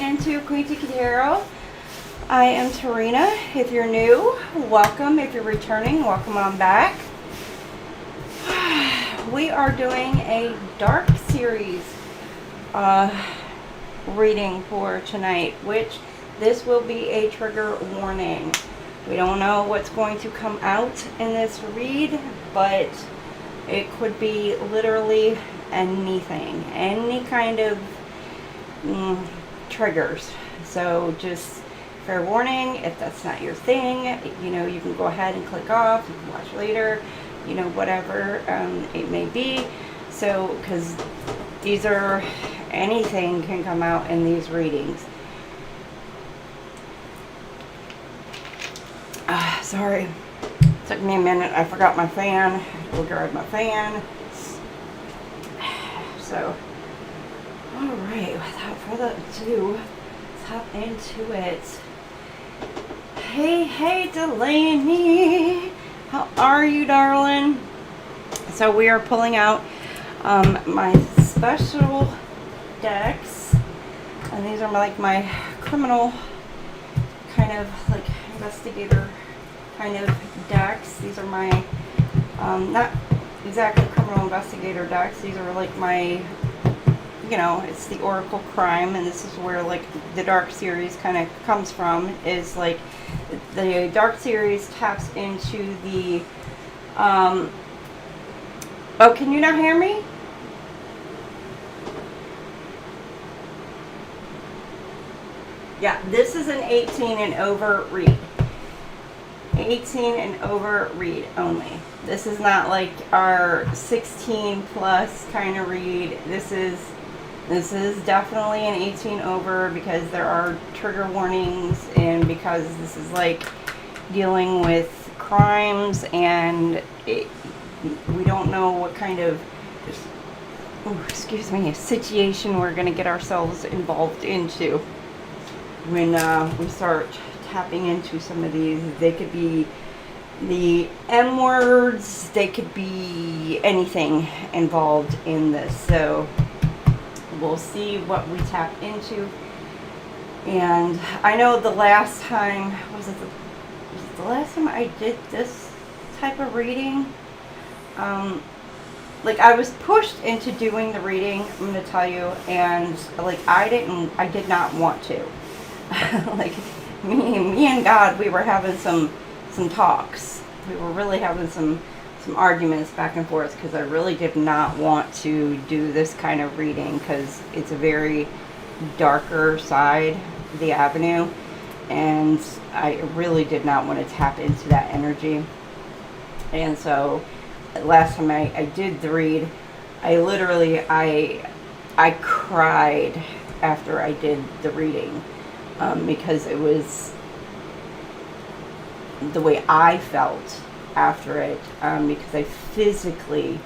into QueenTiki Tarot. I am Tarina. If you're new, welcome. If you're returning, welcome on back. We are doing a dark series reading for tonight, which this will be a trigger warning. We don't know what's going to come out in this read, but it could be literally anything, any kind of triggers. So just fair warning, if that's not your thing, you know, you can go ahead and click off, you can watch later, you know, whatever it may be. So, because these are, anything can come out in these readings. Sorry, took me a minute, I forgot my fan. I have to go grab my fan. So, alright, without further ado, let's hop into it. Hey Delaney, how are you, darling? So we are pulling out my special decks, and these are like my criminal kind of like investigator kind of decks. These are my not exactly criminal investigator decks. These are like my, you know, it's the Oracle Crime, and this is where like the Dark series kind of comes from. Is like the Dark series taps into the oh, can you not hear me? Yeah, this is an 18 and over read. 18 and over read only. This is not like our 16 plus kind of read. This is definitely an 18 over, because there are trigger warnings, and because this is like dealing with crimes, and we don't know what kind of, situation we're going to get ourselves involved into when we start tapping into some of these. They could be the M words, they could be anything involved in this. So we'll see what we tap into. And I know the last time, was it the last time I did this type of reading? Like I was pushed into doing the reading, I'm gonna tell you, and like I did not want to. Like me and God, we were having some talks. We were really having some arguments back and forth, because I really did not want to do this kind of reading, because it's a very darker side of the avenue, and I really did not want to tap into that energy. And so last time I did the read, I literally I cried after I did the reading, because it was the way I felt after it, because I physically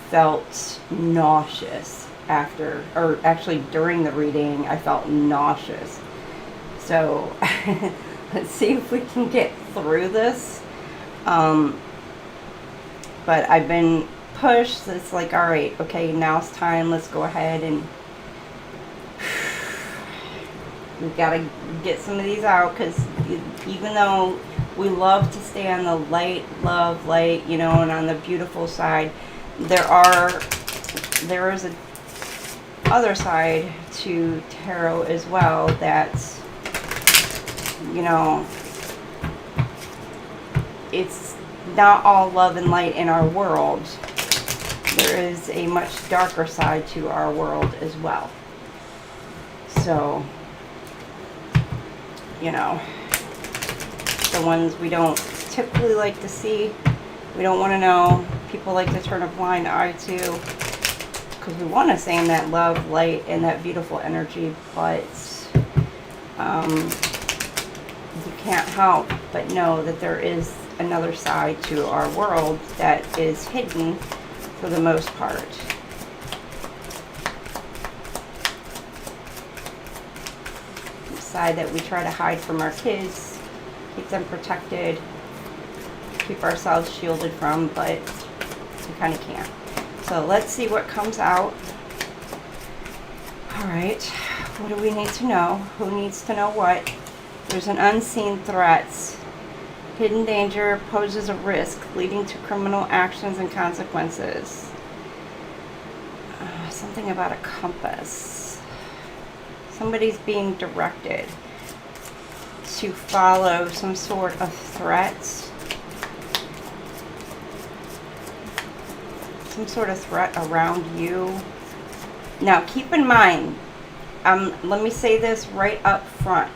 felt nauseous after, or actually during the reading, I felt nauseous. So let's see if we can get through this. But I've been pushed. So it's like, all right, okay, now it's time. Let's go ahead and we've got to get some of these out, because even though we love to stay on the light, love, light, you know, and on the beautiful side, there is a other side to tarot as well, that's, you know, it's not all love and light in our world. There is a much darker side to our world as well. So, you know, the ones we don't typically like to see, we don't want to know, people like to turn a blind eye to, because we want to stay in that love, light, and that beautiful energy, but you can't help but know that there is another side to our world that is hidden for the most part. The side that we try to hide from our kids, keep them protected, keep ourselves shielded from, but we kind of can't. So let's see what comes out. All right, What do we need to know? Who needs to know what? There's an unseen threat. Hidden danger poses a risk leading to criminal actions and consequences. Something about a compass. Somebody's being directed to follow some sort of threat. Some sort of threat around you. Now keep in mind, let me say this right up front.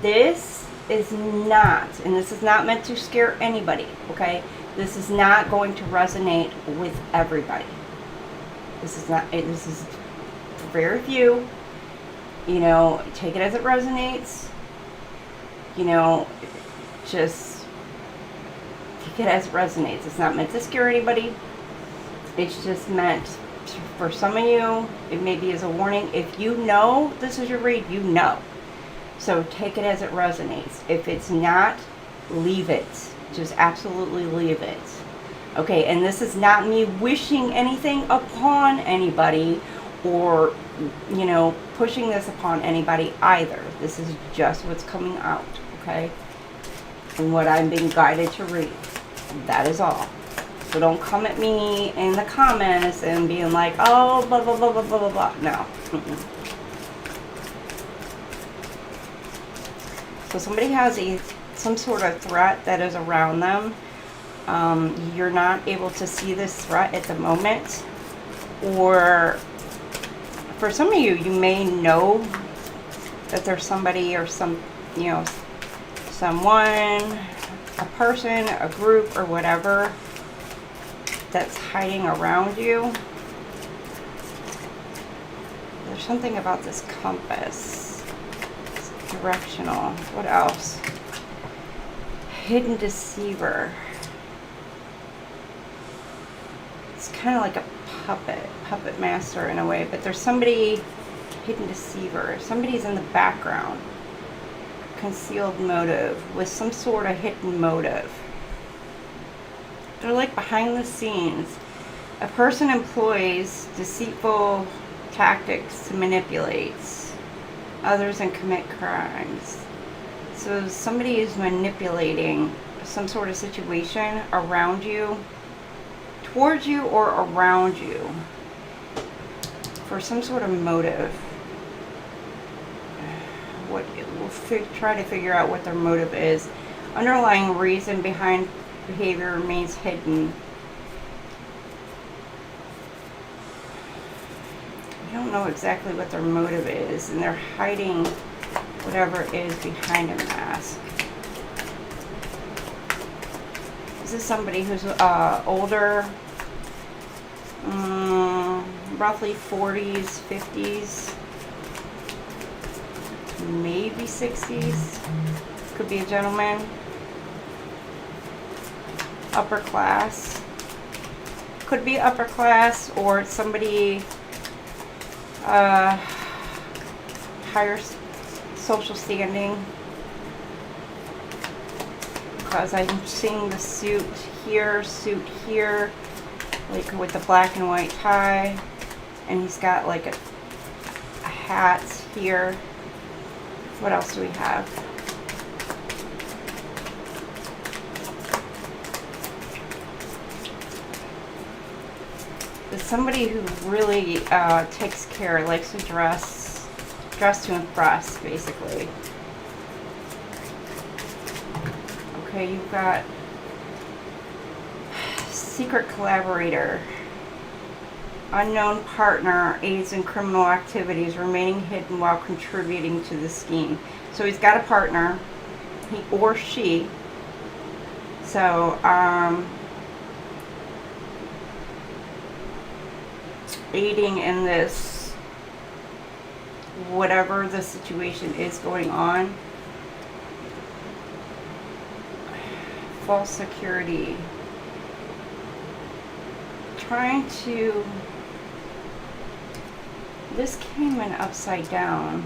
This is not, and this is not meant to scare anybody, okay? This is not going to resonate with everybody. This is for very few. You know, take it as it resonates. You know, just take it as it resonates. It's not meant to scare anybody. It's just meant for some of you, it maybe is a warning. If you know this is your read, you know. So take it as it resonates. If it's not, leave it. Just absolutely leave it. Okay, and this is not me wishing anything upon anybody or, you know, pushing this upon anybody either. This is just what's coming out, okay? And what I'm being guided to read. That is all. So don't come at me in the comments and being like, oh, blah, blah, blah, blah, blah, blah, blah. No. So somebody has some sort of threat that is around them. You're not able to see this threat at the moment. Or for some of you, you may know that there's somebody or some, you know, someone, a person, a group, or whatever that's hiding around you. There's something about this compass. It's directional. What else? Hidden deceiver. It's kind of like a puppet master in a way, but there's somebody, hidden deceiver. Somebody's in the background. Concealed motive, with some sort of hidden motive. They're like behind the scenes. A person employs deceitful tactics to manipulate others and commit crimes. So somebody is manipulating some sort of situation around you, towards you, or around you for some sort of motive. We'll try to figure out what their motive is. Underlying reason behind behavior remains hidden. I don't know exactly what their motive is, and they're hiding whatever is behind a mask. This is somebody who's older, roughly 40s, 50s, maybe 60s. Could be a gentleman. Upper class. Could be upper class, or somebody higher social standing. Because I'm seeing the suit here, like with the black and white tie, and he's got like a hat here. What else do we have? It's somebody who really takes care, likes to dress to impress, basically. Okay, you've got secret collaborator. Unknown partner aids in criminal activities, remaining hidden while contributing to the scheme. So he's got a partner, he or she. So, aiding in this, whatever the situation is going on. False security. Trying to... This came in upside down.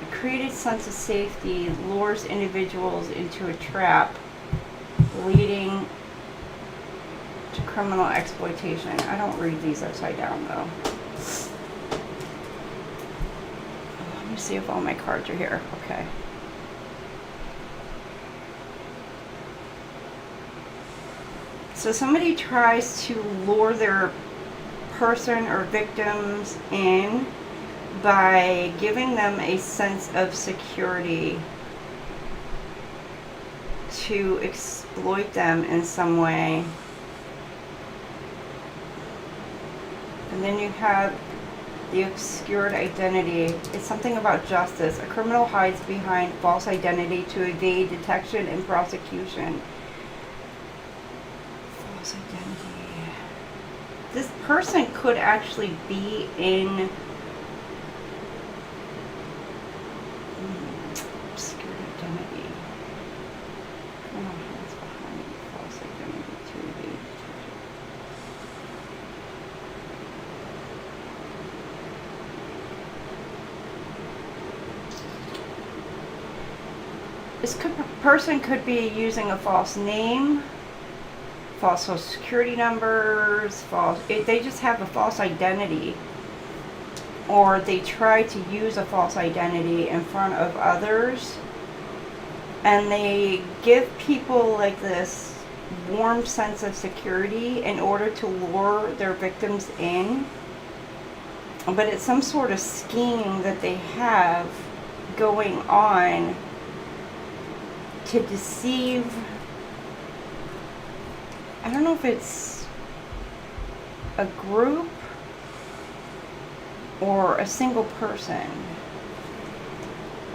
It created sense of safety, lures individuals into a trap, leading to criminal exploitation. I don't read these upside down though. Let me see if all my cards are here. Okay. So somebody tries to lure their person or victims in by giving them a sense of security to exploit them in some way. And then you have the obscured identity. It's something about justice. A criminal hides behind false identity to evade detection and prosecution. False identity. This person could actually be in obscured identity. Criminal hides behind false identity to evade detection. This person could be using a false name, false social security numbers, they just have a false identity, or they try to use a false identity in front of others, and they give people like this warm sense of security in order to lure their victims in. But it's some sort of scheme that they have going on to deceive. I don't know if it's a group or a single person.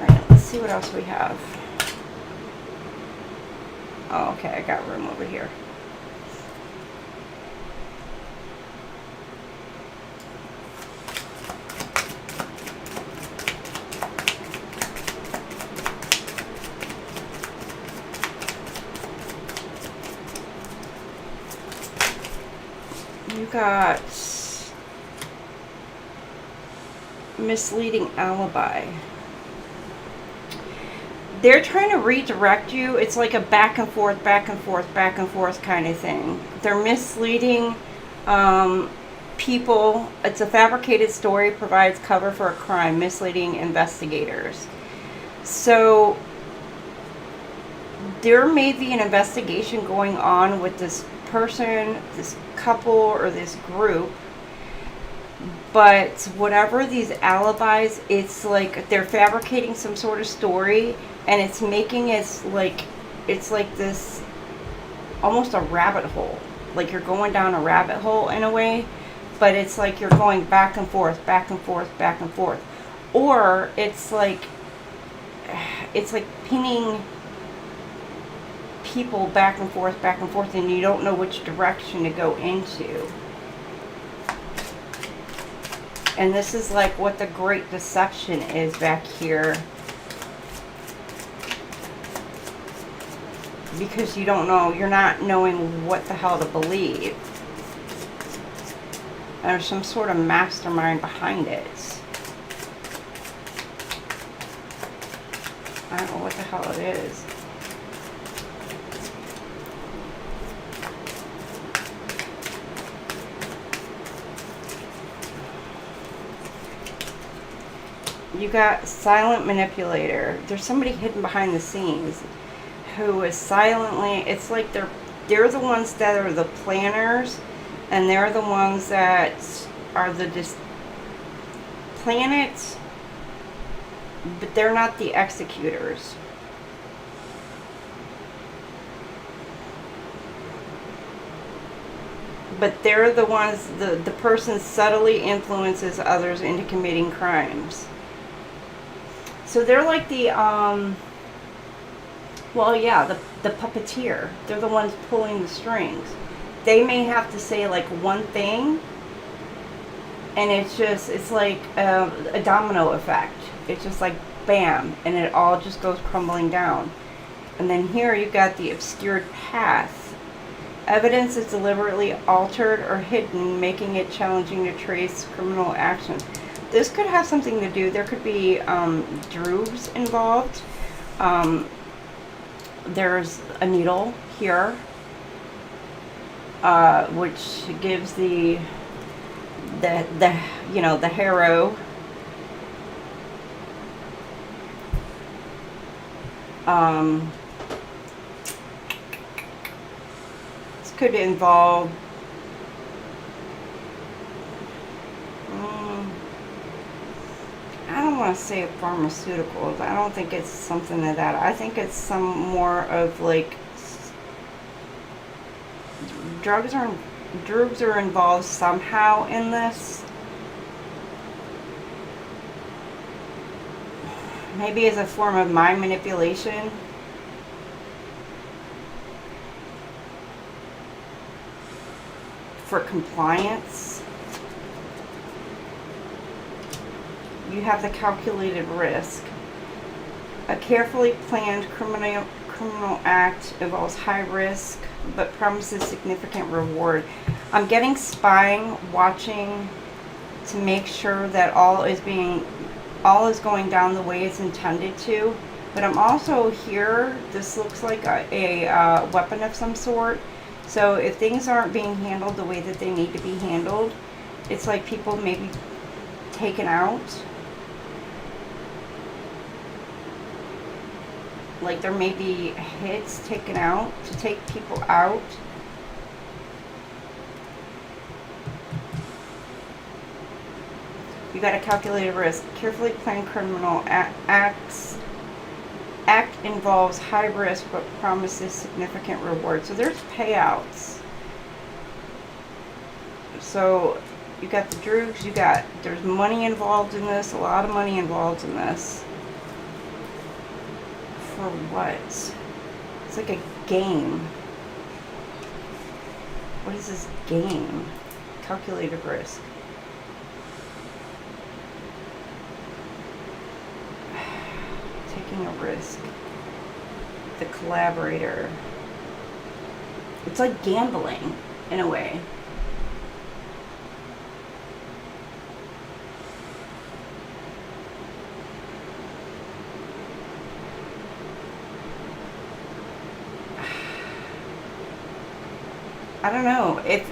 Alright, let's see what else we have. Oh, okay, I got room over here. You got misleading alibi. They're trying to redirect you. It's like a back and forth, back and forth, back and forth kind of thing. They're misleading people. It's a fabricated story, provides cover for a crime, misleading investigators. So there may be an investigation going on with this person, this couple, or this group, but whatever these alibis, it's like they're fabricating some sort of story, and it's making it like, it's like this almost a rabbit hole, like you're going down a rabbit hole in a way, but it's like you're going back and forth, back and forth, back and forth, or it's like pinning people back and forth, and you don't know which direction to go into. And this is like what the great deception is back here, because you don't know, you're not knowing what the hell to believe. There's some sort of mastermind behind it. I don't know what the hell it is. You got silent manipulator. There's somebody hidden behind the scenes who is silently, it's like they're the ones that are the planners, and they're the ones that are the planets, but they're not the executors. But they're the ones, the person subtly influences others into committing crimes. So they're like the, well, yeah, the puppeteer. They're the ones pulling the strings. They may have to say like one thing, and it's like a domino effect. It's just like bam, and it all just goes crumbling down. And then here you've got the obscured path. Evidence is deliberately altered or hidden, making it challenging to trace criminal action. this could have something to do, there could be droogs involved. There's a needle here, which gives the you know, the harrow. This could involve I don't want to say pharmaceuticals. I don't think it's something like that. I think it's some more of like drugs are involved somehow in this. Maybe as a form of mind manipulation. For compliance. You have the calculated risk. A carefully planned criminal act involves high risk but promises significant reward. I'm getting spying, watching to make sure that all is going down the way it's intended to. But I'm also here, this looks like a weapon of some sort. So if things aren't being handled the way that they need to be handled, it's like people may be taken out. Like there may be hits taken out to take people out. You got a calculated risk. Carefully planned criminal act involves high risk but promises significant reward. So there's payouts. So you got the droogs, there's money involved in this, a lot of money involved in this. For what? It's like a game. What is this game? Calculated risk. Taking a risk. The collaborator. It's like gambling in a way. I don't know. It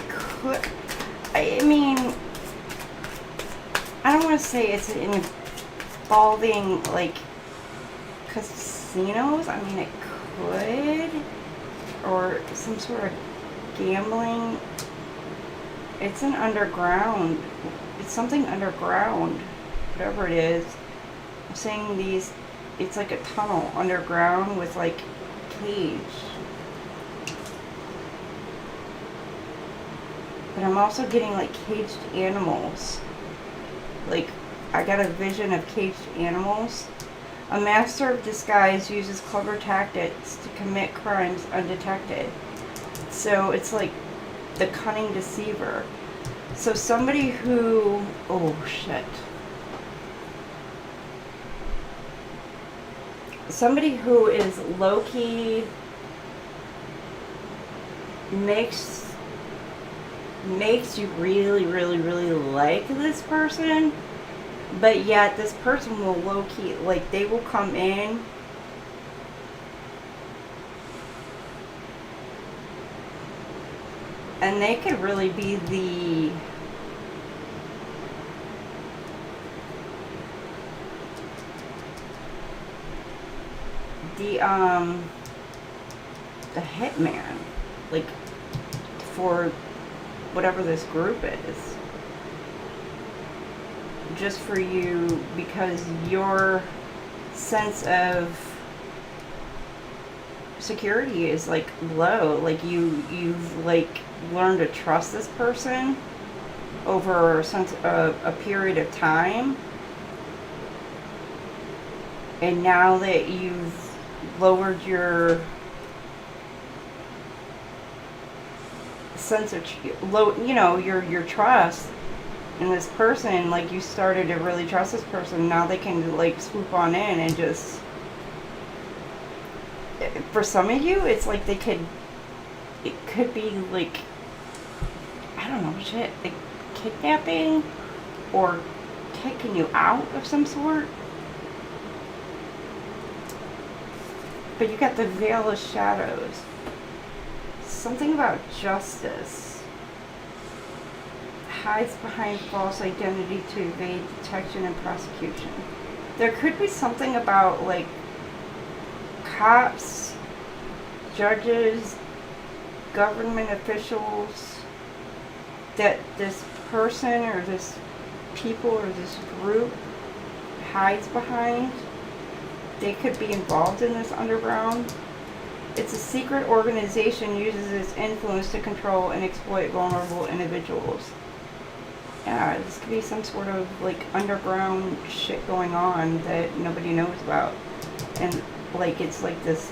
could. I mean, I don't want to say it's involving like casinos. I mean, it could, or some sort of gambling. It's an underground. It's something underground. Whatever it is. I'm saying these. It's like a tunnel underground with like cage. But I'm also getting like caged animals. Like, I got a vision of caged animals. A master of disguise uses clever tactics to commit crimes undetected. So it's like the cunning deceiver. So somebody who, oh shit. Somebody who is low-key makes you really, really, really like this person, but yet this person will low-key, like, they will come in and they could really be the hitman, like, for whatever this group is, just for you, because your sense of security is like low. Like you've like learned to trust this person over a period of time, and now that you've lowered your sense of your trust, And this person, like, you started to really trust this person. Now they can, like, swoop on in and just... For some of you, it's like they could... It could be, like... I don't know, shit. Like, kidnapping or kicking you out of some sort. But you got the veil of shadows. Something about justice. Hides behind false identity to evade detection and prosecution. There could be something about, like, cops, judges, government officials, that this person or this people or this group hides behind. They could be involved in this underground. It's a secret organization uses its influence to control and exploit vulnerable individuals. Yeah, this could be some sort of, like, underground shit going on that nobody knows about. And, like, it's like this,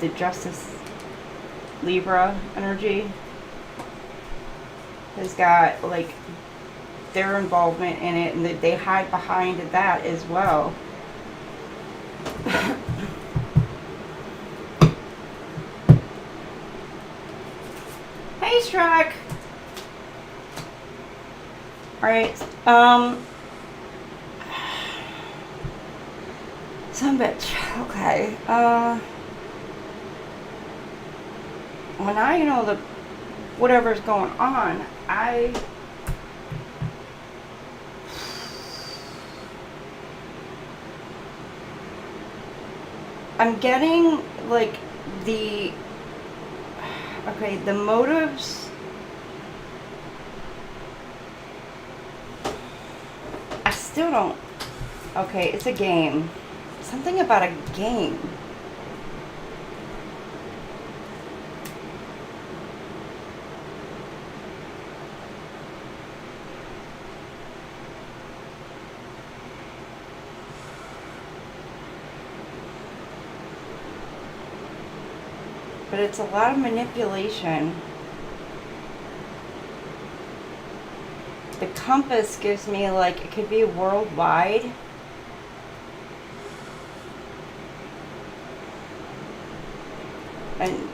the Justice Libra energy has got, like, their involvement in it, and they hide behind that as well. Hey, Shrek! Alright, some bitch. Okay, when I know the whatever's going on, I'm getting, like, the motives. I still don't. Okay, it's a game. Something about a game. But it's a lot of manipulation. The compass gives me, like, it could be worldwide. And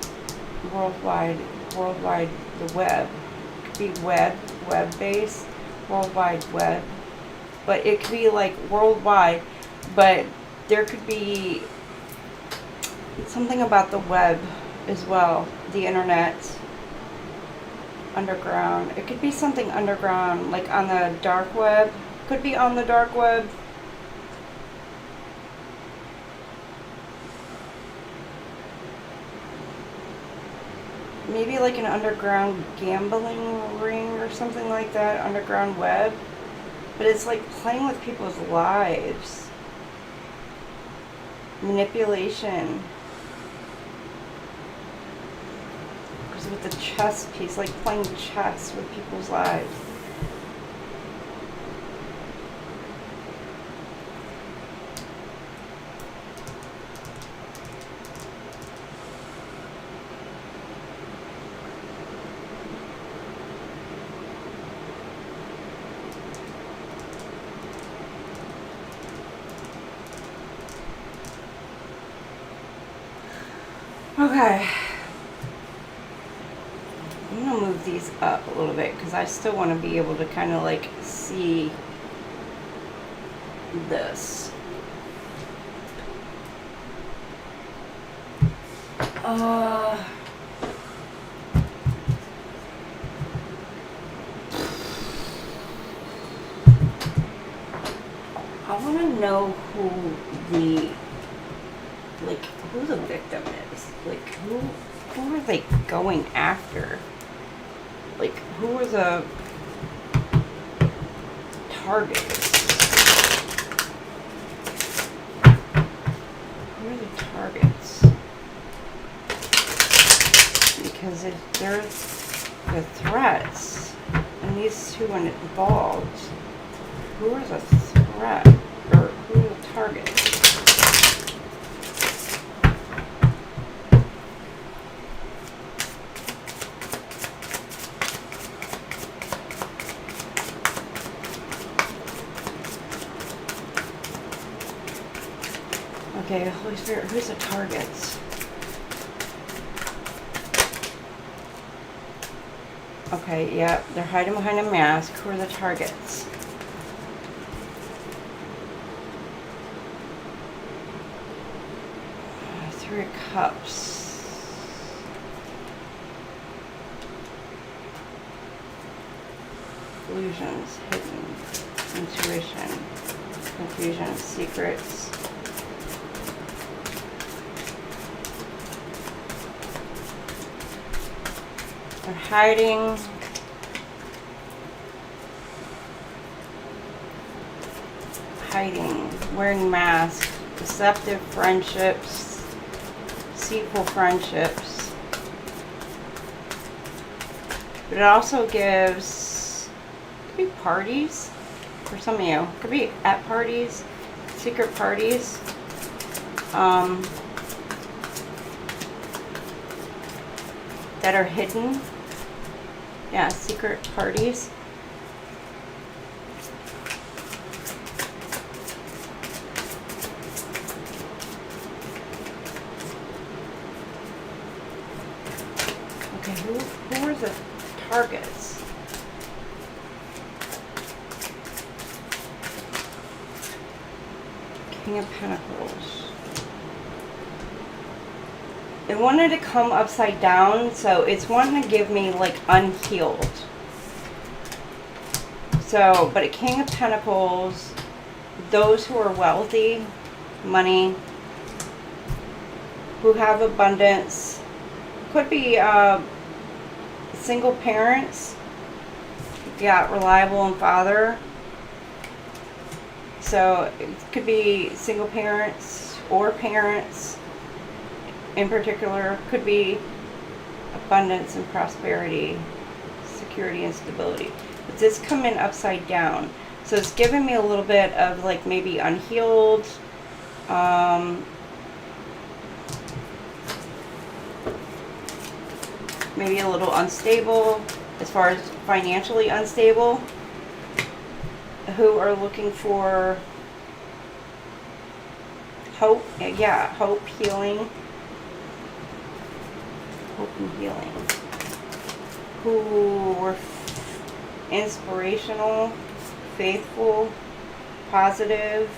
worldwide, the web. It could be web-based, worldwide web. But it could be, like, worldwide. But there could be something about the web as well, the internet, underground. It could be something underground, like on the dark web. Could be on the dark web. Maybe like an underground gambling ring or something like that, underground web. But it's like playing with people's lives. Manipulation. With the chess piece, like playing chess with people's lives. Okay. I'm going to move these up a little bit because I still want to be able to kind of like see this. I want to know who the victim is. Like, who are they going after? Like, who are the targets? Who are the targets? Because if there's the threats, and these two are involved, who are the threat? Or who are the targets? Okay, Holy Spirit, who's the targets? Okay, yeah, they're hiding behind a mask. Who are the targets? Three of Cups. Illusions, hidden, intuition, confusion, secrets. They're hiding. Wearing masks, deceptive friendships, deceitful friendships. But it also gives, could be parties for some of you. Could be at parties, secret parties. That are hidden. Yeah, secret parties. Okay, who are the targets? King of Pentacles. It wanted to come upside down, so it's wanting to give me like unhealed. So, but a King of Pentacles, those who are wealthy, money, who have abundance, could be single parents. Yeah, reliable and father. So it could be single parents or parents. In particular, could be abundance and prosperity, security and stability. But this coming upside down. So it's giving me a little bit of like maybe unhealed, maybe a little unstable, as far as financially unstable, who are looking for hope. Yeah, hope, healing. Hope and healing. Who were inspirational, faithful, positive.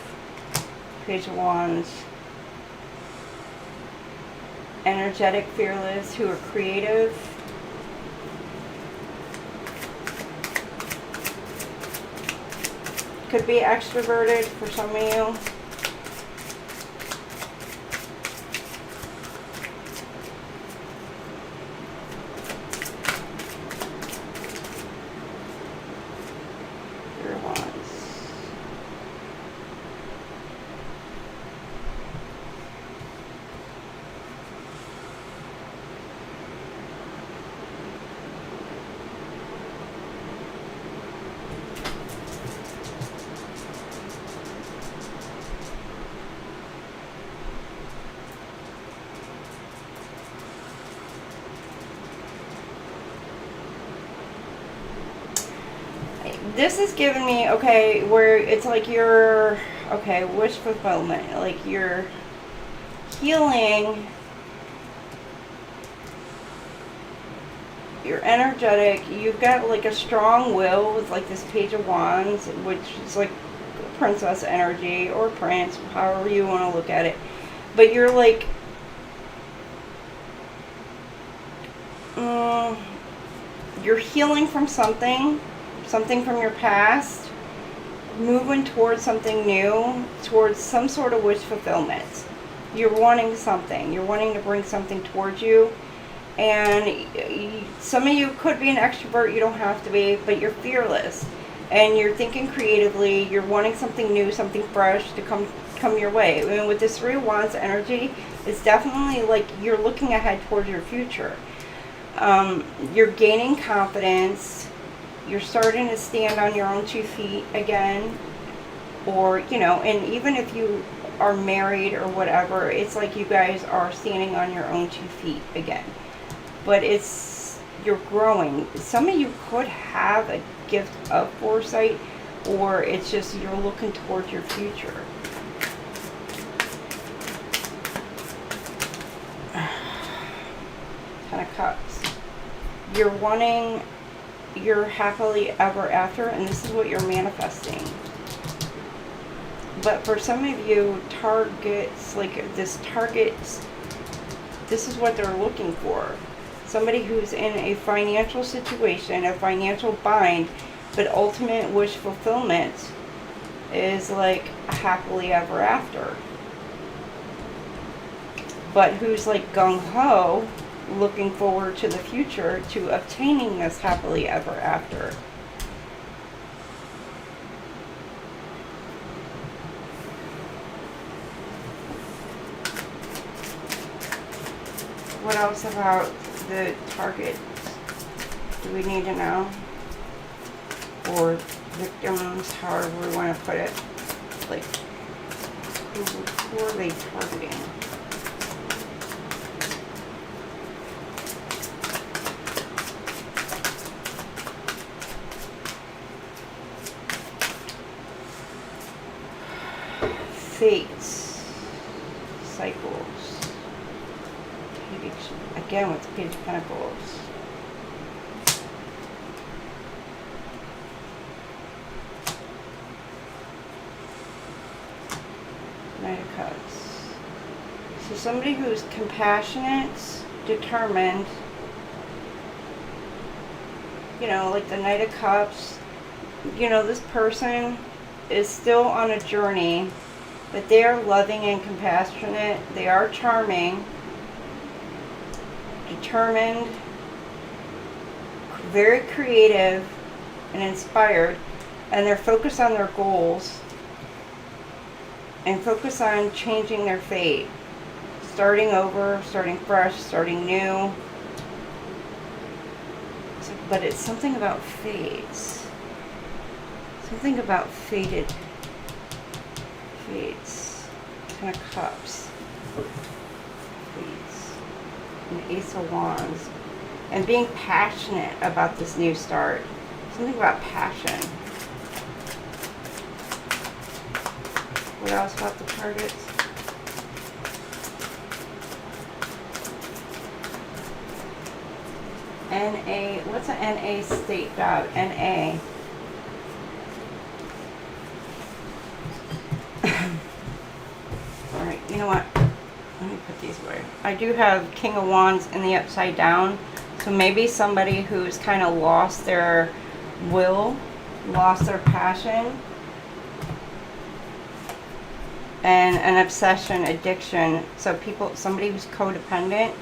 Page of Wands. Energetic, fearless, who are creative. Could be extroverted for some of you. This is giving me, okay, where it's like you're, okay, wish fulfillment, like you're healing, you're energetic, you've got like a strong will with like this Page of Wands, which is like princess energy or prince, however you want to look at it. But you're like, you're healing from something from your past, moving towards something new, towards some sort of wish fulfillment. You're wanting something. You're wanting to bring something towards you. And some of you could be an extrovert. You don't have to be, but you're fearless. And you're thinking creatively. You're wanting something new, something fresh to come your way. I mean, with this Three of Wands energy, it's definitely like you're looking ahead towards your future. You're gaining confidence. You're starting to stand on your own 2 feet again, or, you know, and even if you are married or whatever, it's like you guys are standing on your own 2 feet again. But it's, you're growing. Some of you could have a gift of foresight, or it's just you're looking towards your future. Ten of Cups. You're wanting your happily ever after, and this is what you're manifesting. But for some of you, targets, like this targets, this is what they're looking for. Somebody who's in a financial situation, a financial bind, but ultimate wish fulfillment is like happily ever after. But who's like gung-ho, looking forward to the future, to obtaining this happily ever after. What else about the target do we need to know? Or victims, however we want to put it. Like, who are they targeting? Fates, cycles. Again with the Page of Pentacles. Knight of Cups. So somebody who's compassionate, determined, you know, like the Knight of Cups, you know, this person is still on a journey, but they are loving and compassionate. They are charming, determined, very creative and inspired, and they're focused on their goals and focused on changing their fate, starting over, starting fresh, starting new. So, but it's something about fates, something about fates. Ten of Cups, fates, and Ace of Wands, and being passionate about this new start. Something about passion. What else about the targets? NA, what's an NA state job? NA. Alright, you know what? Let me put these away. I do have King of Wands in the upside down. So maybe somebody who's kind of lost their will, lost their passion, and an obsession, addiction. So people, somebody who's codependent.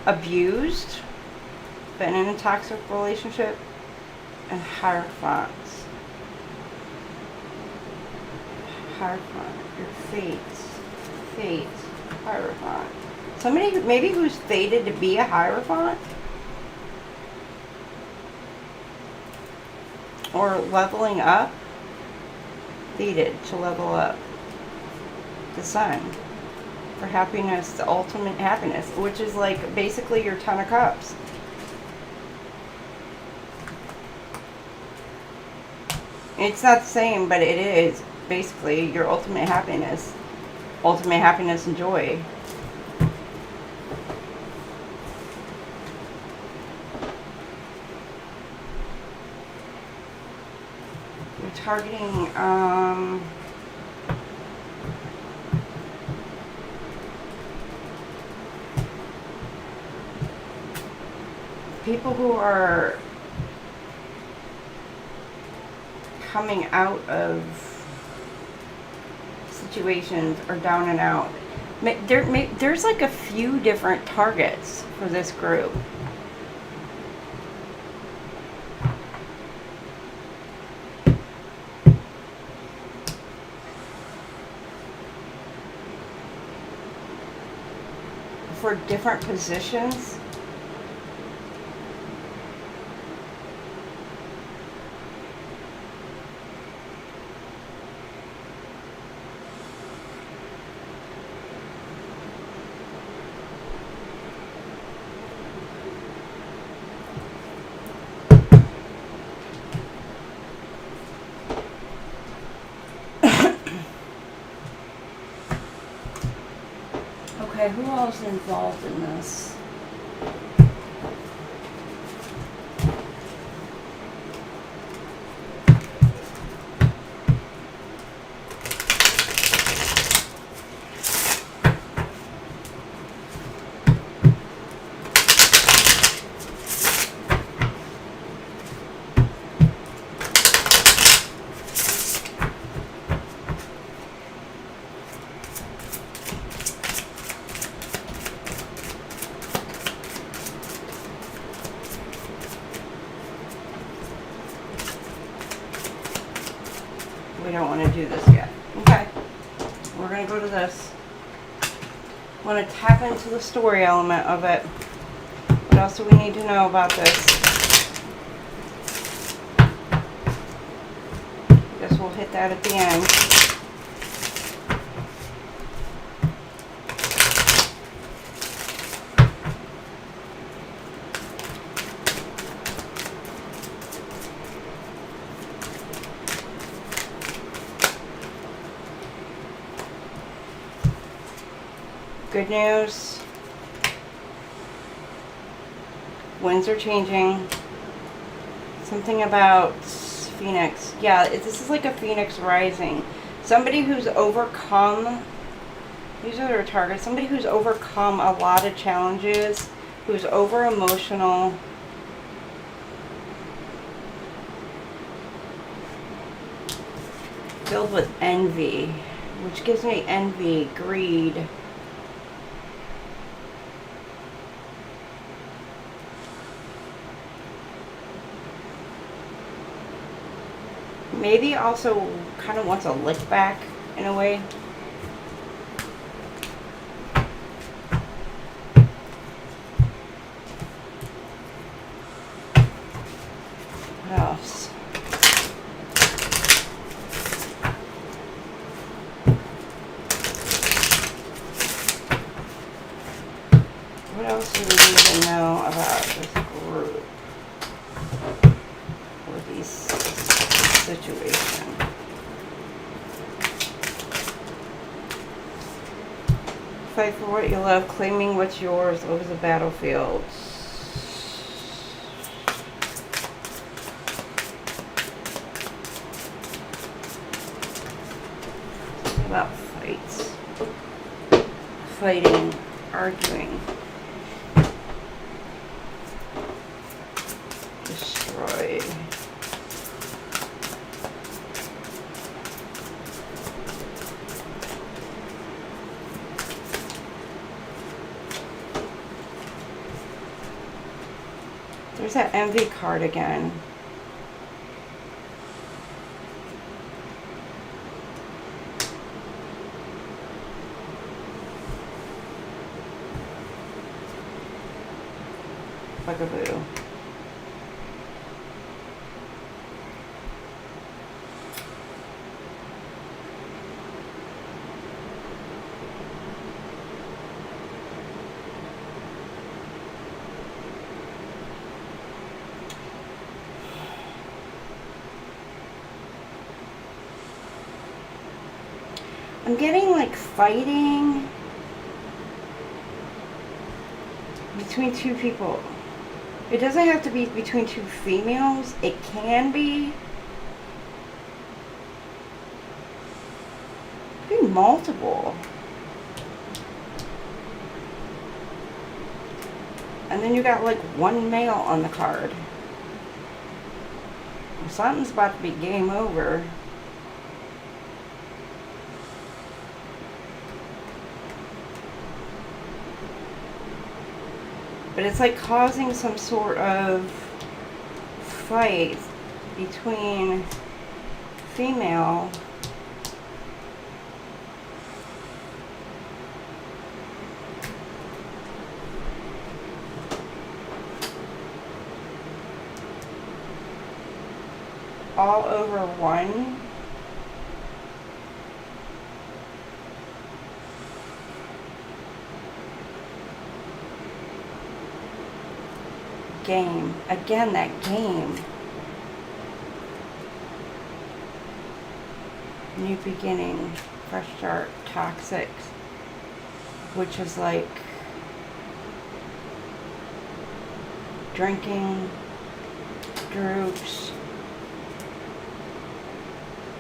Abused, been in a toxic relationship, and Hierophants. Hierophant, your fate, Hierophant. Somebody who, maybe who's fated to be a Hierophant, or leveling up, fated to level up. The Sun. For happiness, the ultimate happiness, which is like basically your Ten of Cups. It's not the same, but it is basically your ultimate happiness and joy. You're targeting people who are coming out of situations or down and out. There's like a few different targets for this group. For different positions. Okay, who else is involved in this? We don't want to do this yet. Okay. We're going to go to this. I want to tap into the story element of it. What else do we need to know about this? Guess we'll hit that at the end. Good news. Winds are changing. Something about Phoenix. Yeah, this is like a Phoenix rising. Somebody who's overcome, these are their targets, somebody who's overcome a lot of challenges, who's over emotional. Filled with envy, which gives me envy, greed. Maybe also kind of wants a lick back in a way. What else? What else do we need to know about this group? Or these situation? Fight for what you love, claiming what's yours over the battlefield. What about fights? Fighting, arguing. Destroy. There's that envy card again. Bugaboo. I'm getting like fighting between two people. It doesn't have to be between two females. It can be. It can be multiple. And then you got like one male on the card. Something's about to be game over. But it's like causing some sort of fight between female all over one. Game. Again, that game. New beginning, fresh start, toxic. which is like drinking, droogs,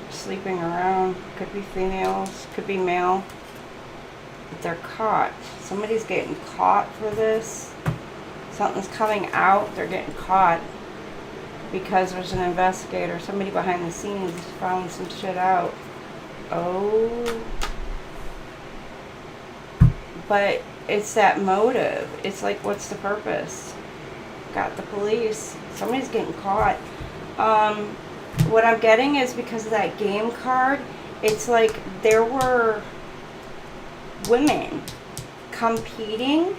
sleeping around. Could be females, could be male. But they're caught. Somebody's getting caught for this. Something's coming out. They're getting caught because there's an investigator. Somebody behind the scenes found some shit out. Oh. But it's that motive. It's like, what's the purpose? Got the police. Somebody's getting caught. What I'm getting is because of that game card, it's like there were women competing,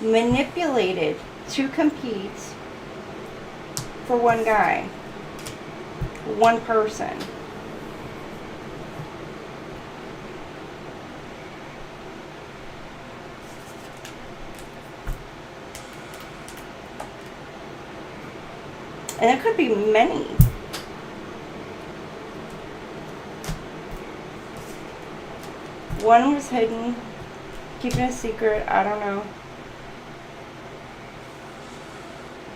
manipulated to compete for one guy, one person. And it could be many. One was hidden, keeping a secret, I don't know.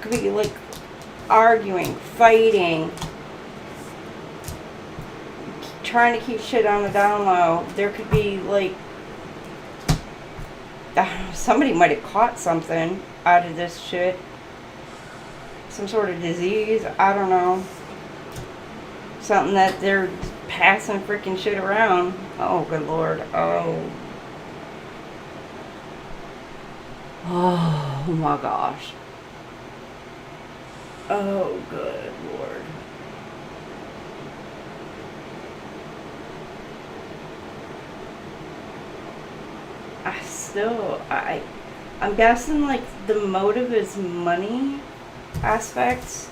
Could be like arguing, fighting, trying to keep shit on the down low. There could be like, somebody might have caught something out of this shit. Some sort of disease, I don't know. Something that they're passing freaking shit around. Oh, good Lord. Oh. Oh my gosh. Oh, good Lord. I'm guessing like the motive is money aspects,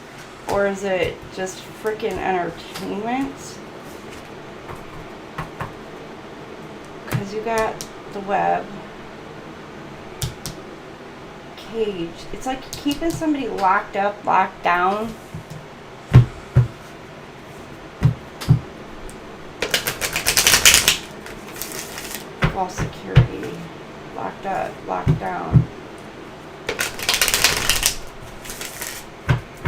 or is it just freaking entertainment? Because you got the web, cage. It's like keeping somebody locked up, locked down. False security, locked up, locked down.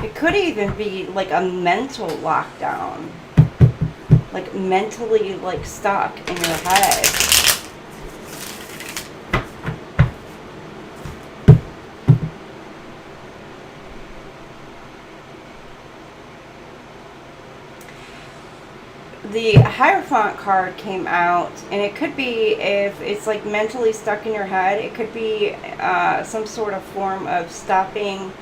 It could even be like a mental lockdown, like mentally like stuck in your head. The Hierophant card came out, and it could be, if it's like mentally stuck in your head, it could be some sort of form of stopping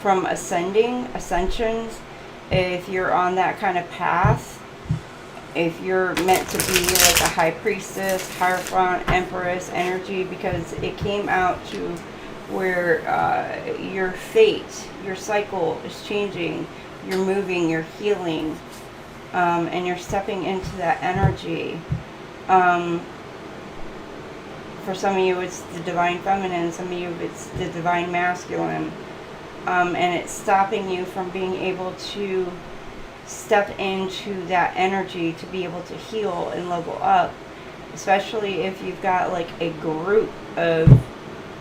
from ascensions, if you're on that kind of path, if you're meant to be like a high priestess, Hierophant, Empress energy, because it came out to where your fate, your cycle is changing, you're moving, you're healing, and you're stepping into that energy. For some of you it's the divine feminine, some of you it's the divine masculine. And it's stopping you from being able to step into that energy to be able to heal and level up, especially if you've got like a group of,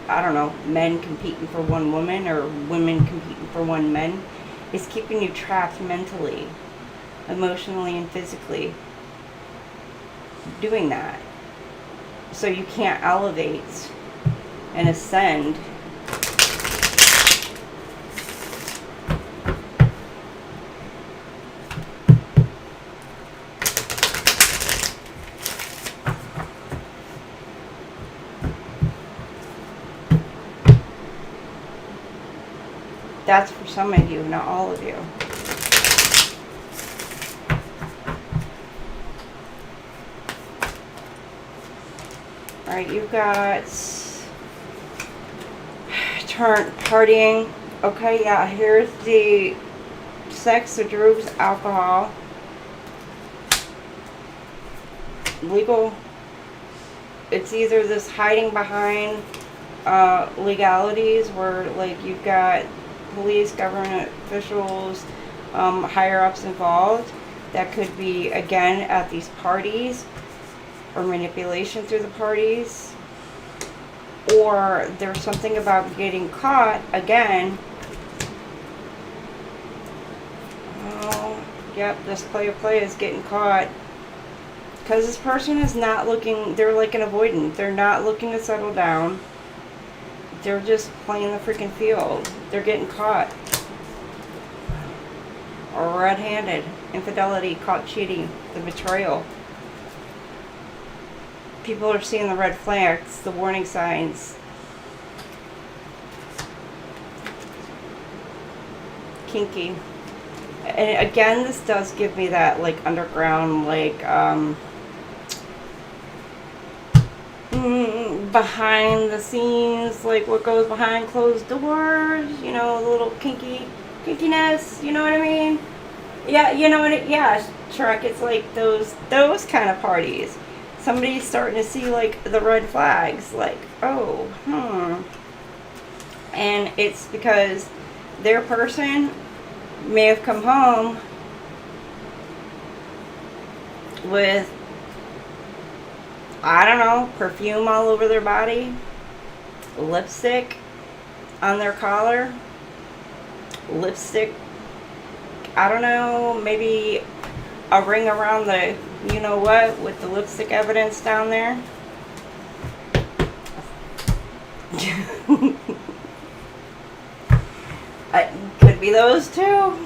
I don't know, men competing for one woman or women competing for one man. It's keeping you trapped mentally, emotionally, and physically doing that. So you can't elevate and ascend. That's for some of you, not all of you. Alright, you've got partying. Okay, yeah, here's the sex, the drugs, alcohol. Legal. It's either this hiding behind legalities where like you've got police, government officials, higher ups involved. That could be again at these parties, or manipulation through the parties. or there's something about getting caught again. Oh, yep, this play is getting caught. Because this person is not looking, they're like an avoidant. They're not looking to settle down. They're just playing the freaking field. They're getting caught. Or red-handed. Infidelity, caught cheating, the betrayal. People are seeing the red flags, the warning signs. Kinky. And again, this does give me that like underground, like behind the scenes, like what goes behind closed doors, you know, a little kinkiness, you know what I mean? Yeah, you know what yeah, Shrek, it's like those kind of parties. Somebody's starting to see like the red flags, like, oh, and it's because their person may have come home with, I don't know, perfume all over their body, lipstick on their collar, lipstick, I don't know, maybe a ring around the, you know what, with the lipstick evidence down there. Could be those two.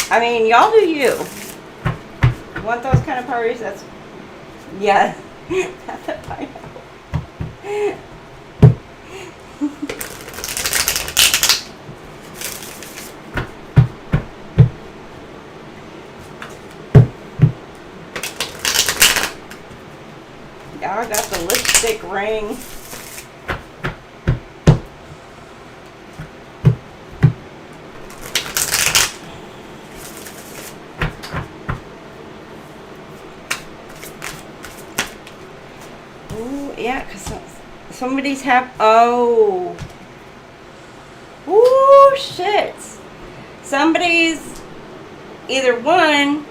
I mean, y'all do you. You want those kind of parties? That's, yeah. That's a pineapple. Y'all got the lipstick ring. Yeah, because somebody's oh. Ooh, shit. Somebody's, either one,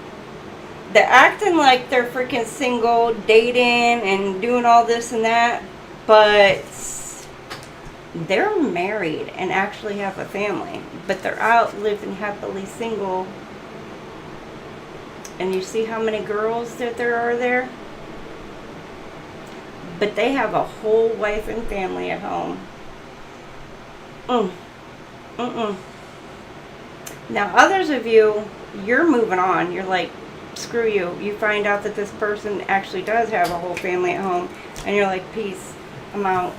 they're acting like they're freaking single, dating, and doing all this and that, but they're married and actually have a family, but they're out living happily single. And you see how many girls that there are there? But they have a whole wife and family at home. Now, others of you, you're moving on. You're like, screw you. You find out that this person actually does have a whole family at home, and you're like, peace, I'm out.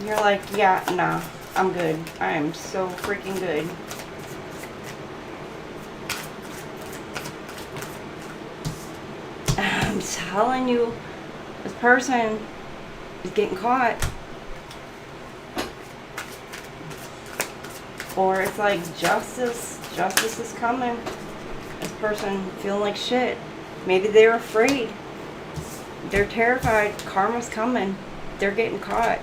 You're like, yeah, nah, I'm good. I am so freaking good. I'm telling you, this person is getting caught. Or it's like justice is coming. This person feeling like shit. Maybe they're afraid. They're terrified. Karma's coming. They're getting caught.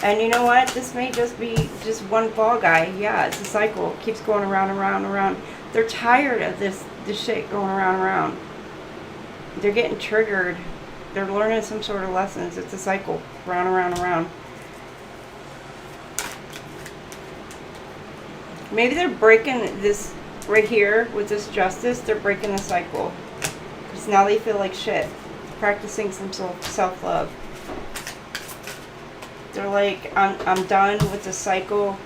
And you know what? This may just be just one fall guy. Yeah, it's a cycle. It keeps going around and around and around. They're tired of this shit going around and around. They're getting triggered. They're learning some sort of lessons. It's a cycle. Round and round and round. Maybe they're breaking this right here with this justice. They're breaking the cycle. Because now they feel like shit. Practicing some self-love. They're like, I'm done with the cycle.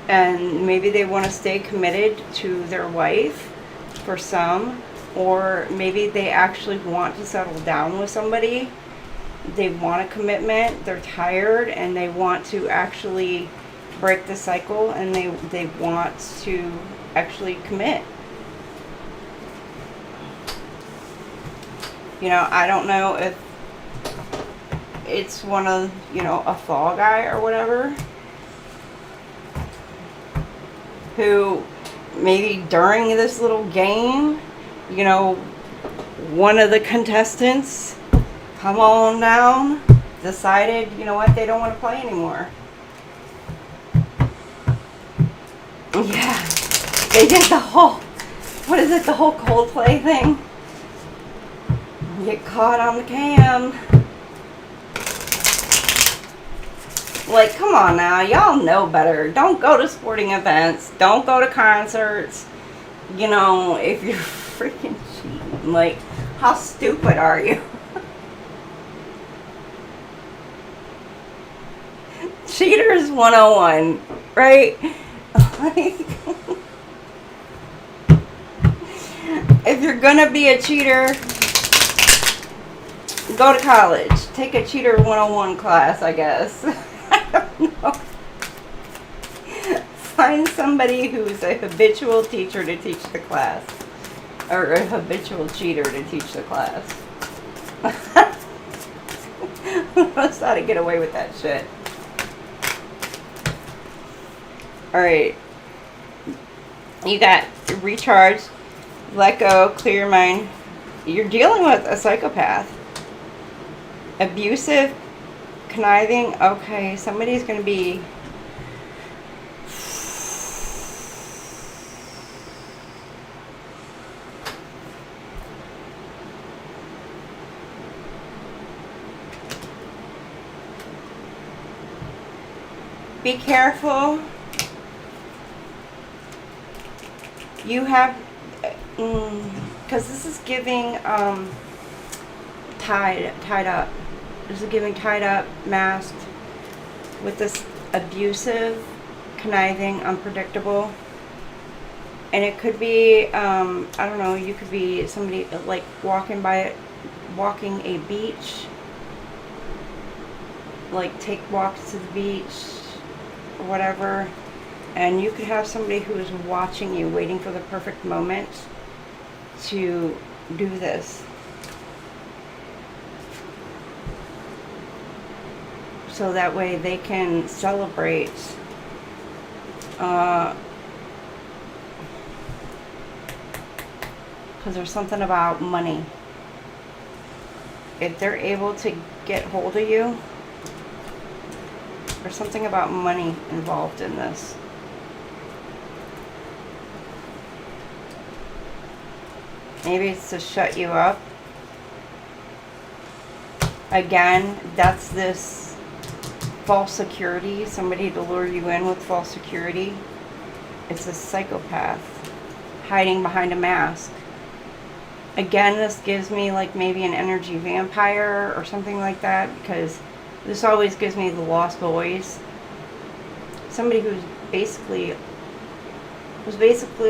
And maybe they want to stay committed to their wife for some. Or maybe they actually want to settle down with somebody. They want a commitment. They're tired and they want to actually break the cycle, and they want to actually commit. You know, I don't know if it's one of, you know, a fall guy or whatever, who maybe during this little game, you know, one of the contestants, come on down, decided, you know what, they don't want to play anymore. Yeah. They did the whole, what is it, the whole Coldplay thing? Get caught on the cam. Like, come on now. Y'all know better. Don't go to sporting events. Don't go to concerts. You know, if you're freaking cheating. Like, how stupid are you? Cheaters 101, right? Like, if you're gonna be a cheater, go to college. Take a cheater 101 class, I guess. I don't know. Find somebody who's a habitual teacher to teach the class. Or a habitual cheater to teach the class. Knows how to get away with that shit. Alright. You got recharge, let go, clear your mind. You're dealing with a psychopath. Abusive, conniving. Okay, somebody's going to be... Be careful. You have, because this is giving tied up. This is giving tied up, masked, with this abusive, conniving, unpredictable. And it could be, I don't know, you could be somebody like walking a beach, like take walks to the beach, or whatever. And you could have somebody who is watching you, waiting for the perfect moment to do this. So that way they can celebrate. Because there's something about money. If they're able to get hold of you, there's something about money involved in this. Maybe it's to shut you up. Again, that's this false security. Somebody to lure you in with false security. It's a psychopath hiding behind a mask. Again, this gives me like maybe an energy vampire or something like that, because this always gives me the lost boys. Somebody who's basically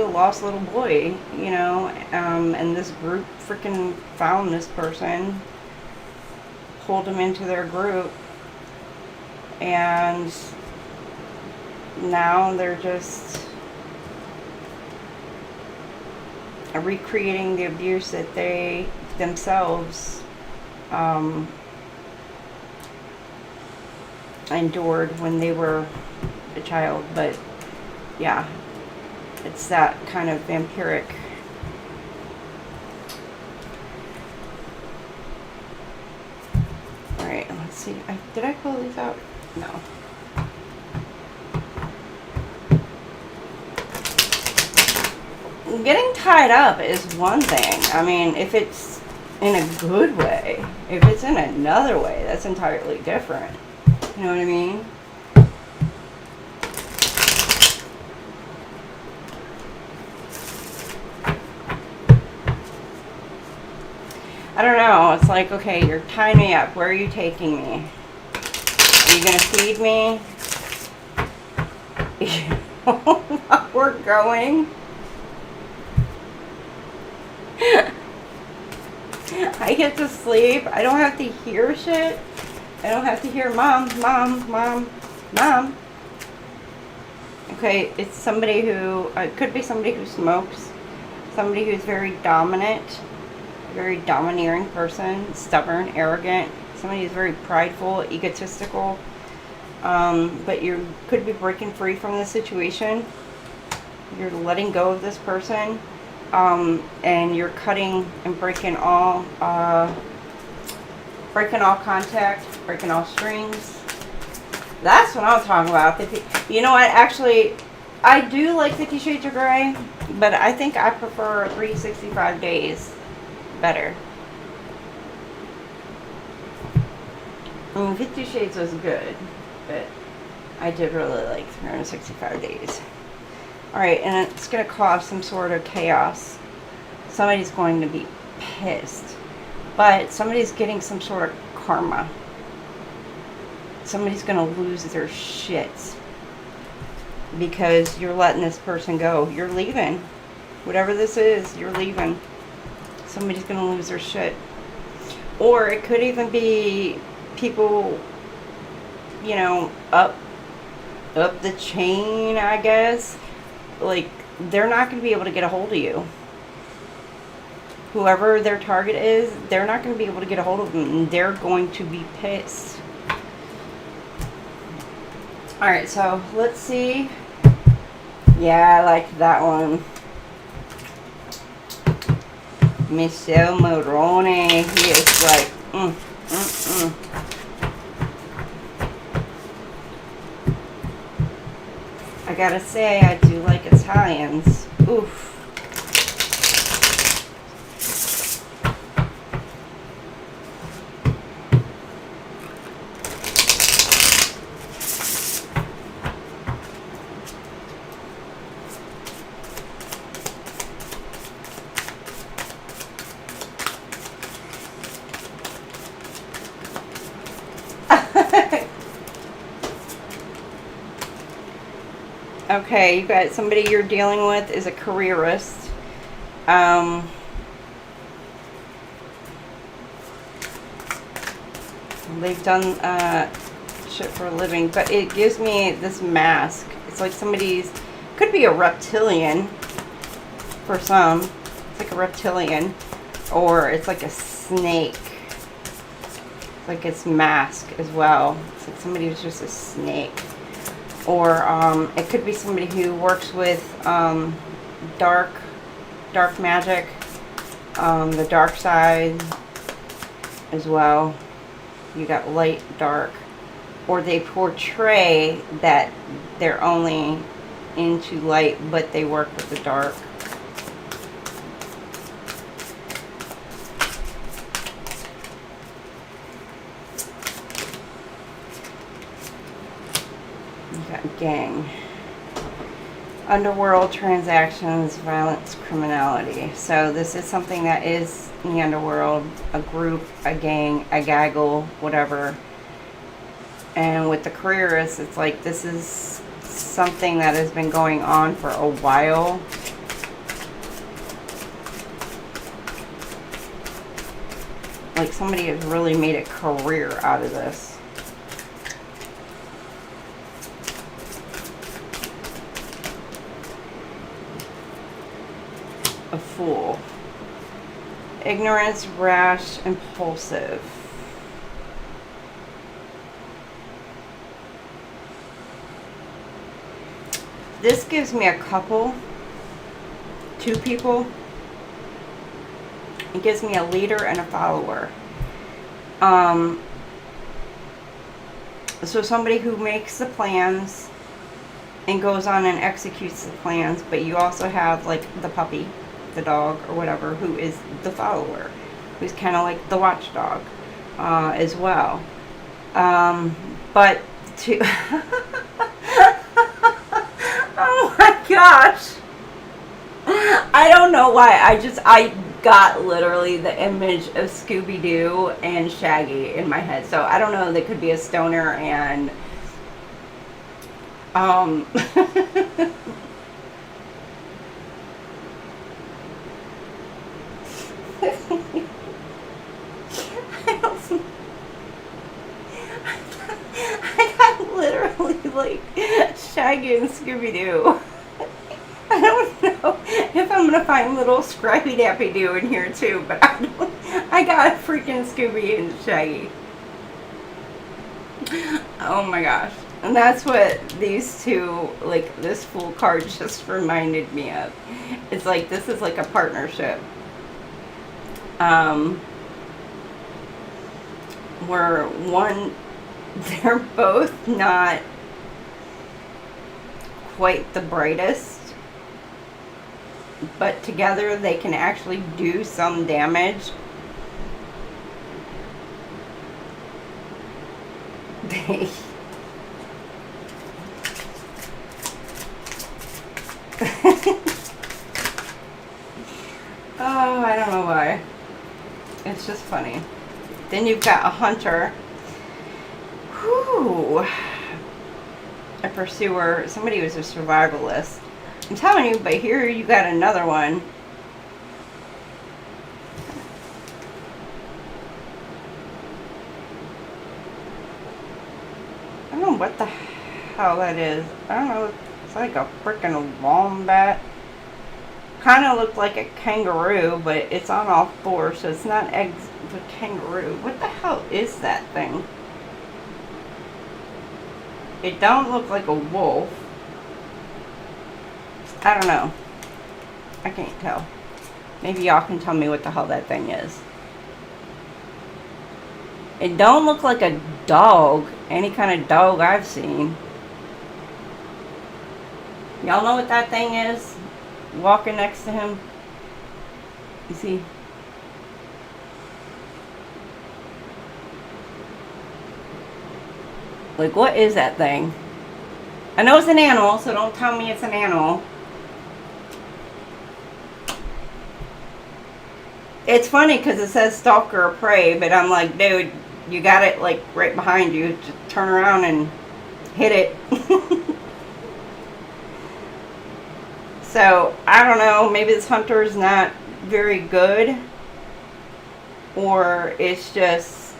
a lost little boy, you know, and this group freaking found this person, pulled him into their group, and now they're just recreating the abuse that they themselves endured when they were a child. But yeah, it's that kind of vampiric. Alright, let's see. Did I pull these out? No. Getting tied up is one thing. I mean, if it's in a good way. If it's in another way, that's entirely different. You know what I mean? I don't know. It's like, okay, you're tying me up. Where are you taking me? Are you going to feed me? We're going. I get to sleep. I don't have to hear shit. I don't have to hear mom, mom, mom, mom. Okay, it's somebody who, it could be somebody who smokes. Somebody who's very dominant. Very domineering person, stubborn, arrogant, somebody who's very prideful, egotistical, but you could be breaking free from this situation. You're letting go of this person, and you're cutting and breaking all contact, breaking all strings. That's what I'm talking about. You know what? Actually, I do like 50 Shades of Grey, but I think I prefer 365 Days better. I mean, 50 Shades was good, but I did really like 365 Days. Alright, and it's going to cause some sort of chaos. Somebody's going to be pissed. But somebody's getting some sort of karma. Somebody's going to lose their shit. Because you're letting this person go. You're leaving. Whatever this is, you're leaving. Somebody's going to lose their shit. Or it could even be people, you know, up the chain, I guess. Like, they're not going to be able to get a hold of you. Whoever their target is, they're not going to be able to get a hold of them. And they're going to be pissed. Alright, so let's see. Yeah, I like that one. Michelle Morone. He is like, I gotta say, I do like Italians. Oof. Okay, you got somebody you're dealing with is a careerist. They've done shit for a living, but it gives me this mask. It's like somebody's, could be a reptilian for some. It's like a reptilian, or it's like a snake. It's like it's mask as well. It's like somebody who's just a snake. Or it could be somebody who works with dark magic, the dark side as well. You got light, dark. Or they portray that they're only into light, but they work with the dark. Gang. Underworld transactions, violence, criminality. So this is something that is in the underworld, a group, a gang, a gaggle, whatever. And with the careerists, it's like this is something that has been going on for a while. Like somebody has really made a career out of this. A fool. Ignorance, rash, impulsive. This gives me a couple, two people. It gives me a leader and a follower. So somebody who makes the plans and goes on and executes the plans, but you also have like the puppy, the dog or whatever, who is the follower, who's kind of like the watchdog as well. But to oh my gosh, I don't know why, I got literally the image of Scooby-Doo and Shaggy in my head. So I don't know, they could be a stoner and I got literally like Shaggy and Scooby-Doo. I don't know if I'm gonna find little Scrappy Dappy Doo in here too, but I got freaking Scooby and Shaggy. Oh my gosh. And that's what these two, like this Fool card just reminded me of. It's like this is like a partnership. Where one, they're both not quite the brightest, but together they can actually do some damage. Oh, I don't know why. It's just funny. Then you've got a hunter. Whew. A pursuer. Somebody who's a survivalist. I'm telling you, but here you got another one. I don't know what the hell that is. I don't know. It's like a freaking wombat. Kind of looked like a kangaroo, but it's on all fours, so it's not a kangaroo. What the hell is that thing? It don't look like a wolf. I don't know. I can't tell. Maybe y'all can tell me what the hell that thing is. It don't look like a dog. Any kind of dog I've seen. Y'all know what that thing is? Walking next to him. You see? Like, what is that thing? I know it's an animal, so don't tell me it's an animal. It's funny because it says stalker or prey, but I'm like, dude, you got it like right behind you. Just turn around and hit it. So, I don't know, maybe this hunter is not very good, or it's just,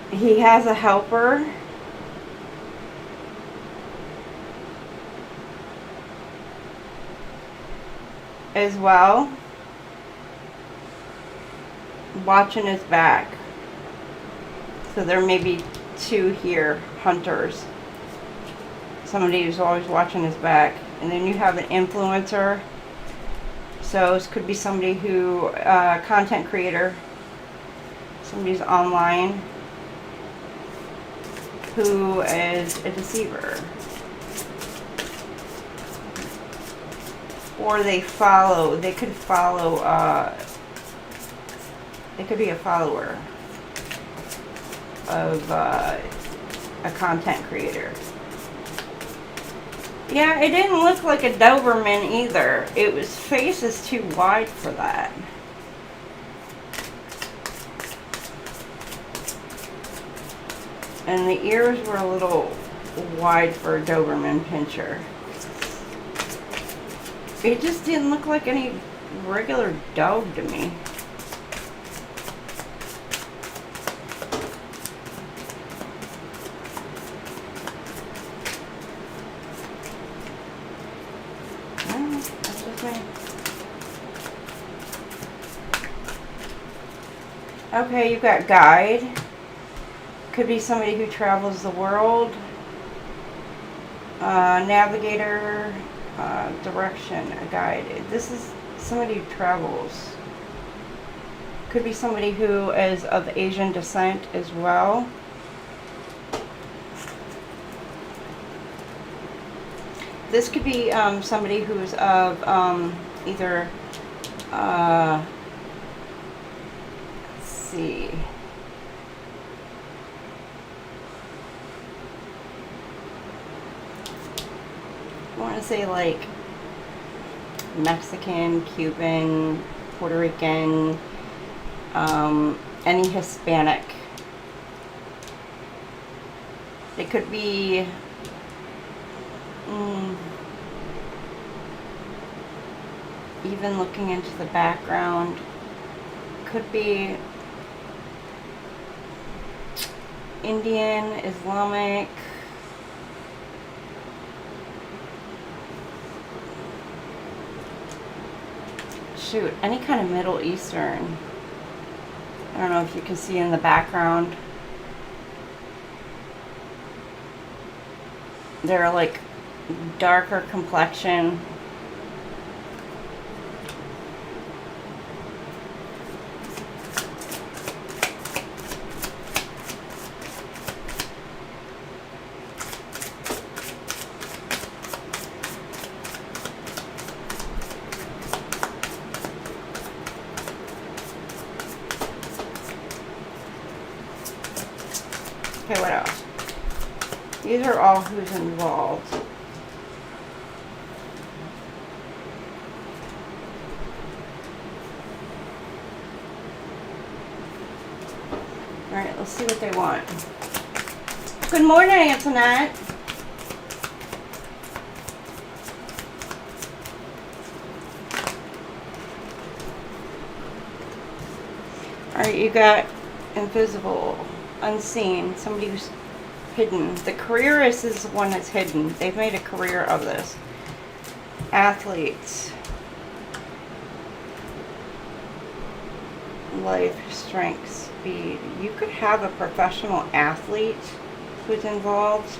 he has a helper, as well, watching his back. So there may be two here, hunters. Somebody who's always watching his back. And then you have an influencer. So this could be somebody who, content creator. Somebody's online who is a deceiver. Or they could follow, they could be a follower of a content creator. Yeah, it didn't look like a Doberman either. His face is too wide for that. And the ears were a little wide for a Doberman pinscher. It just didn't look like any regular dog to me. Okay, you've got guide. Could be somebody who travels the world. Navigator, direction, a guide. This is somebody who travels. Could be somebody who is of Asian descent as well. This could be somebody who's of either, let's see. I want to say like Mexican, Cuban, Puerto Rican, any Hispanic. It could be even looking into the background, could be Indian, Islamic, shoot, any kind of Middle Eastern. I don't know if you can see in the background. They're like darker complexion. Okay, what else? These are all who's involved. Alright, let's see what they want. Good morning, Antoinette. Alright, you got invisible, unseen, somebody who's hidden. The careerist is the one that's hidden. They've made a career of this. Athletes. Life, strength, speed. You could have a professional athlete who's involved.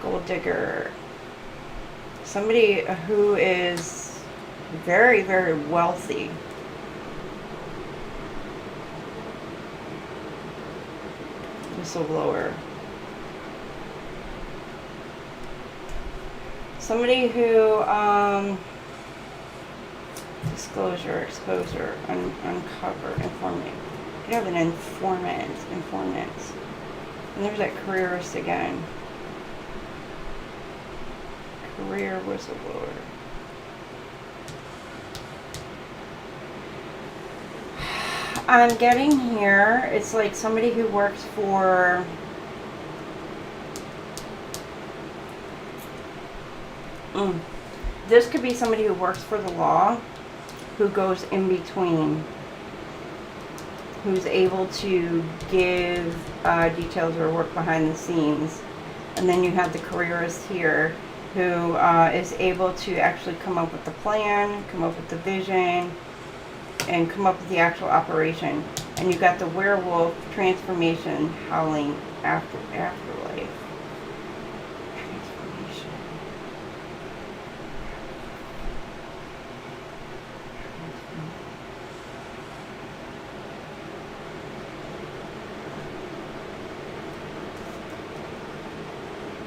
Gold digger. Somebody who is very, very wealthy. Whistleblower. Somebody who, disclosure, exposure, uncover, informant. You have an informant. And there's that careerist again. Career whistleblower. I'm getting here, it's like somebody who works for this could be somebody who works for the law, who goes in between, who's able to give details or work behind the scenes. And then you have the careerist here, who is able to actually come up with the plan, come up with the vision, and come up with the actual operation. And you got the werewolf, transformation, howling, afterlife. Transformation.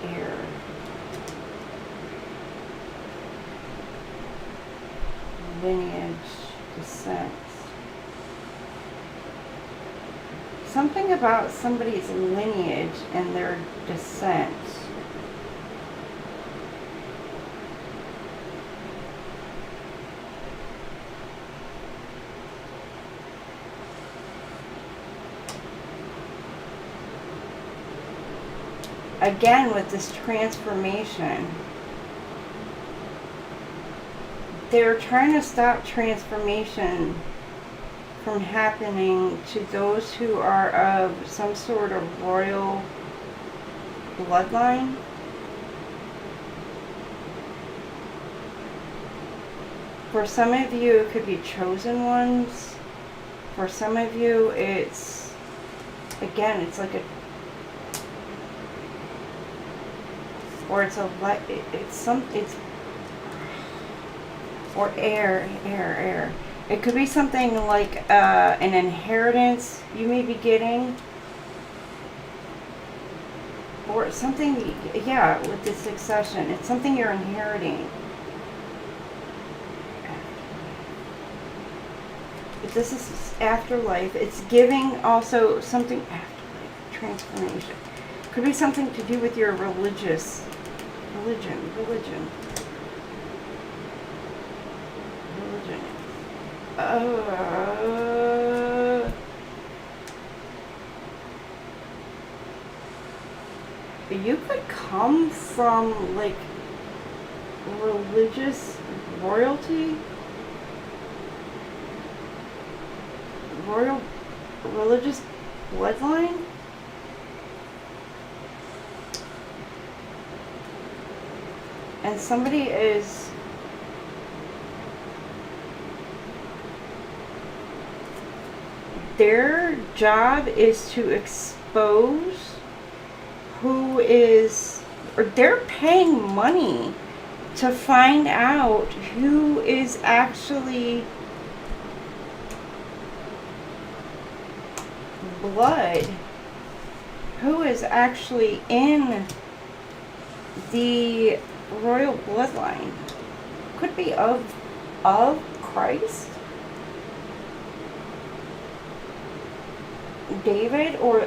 Air. Lineage. Descent. Something about somebody's lineage and their descent. Again, with this transformation, they're trying to stop transformation from happening to those who are of some sort of royal bloodline. For some of you, it could be chosen ones. For some of you, it's, again, it's like a, or it's a, it's, or air. It could be something like an inheritance you may be getting. Or something, yeah, with the succession. It's something you're inheriting. But this is afterlife. It's giving also something, afterlife, transformation. Could be something to do with your religion. You could come from like religious royalty, religious bloodline. And somebody is their job is to expose who is, or they're paying money to find out who is actually blood, who is actually in the royal bloodline. Could be of Christ, David, or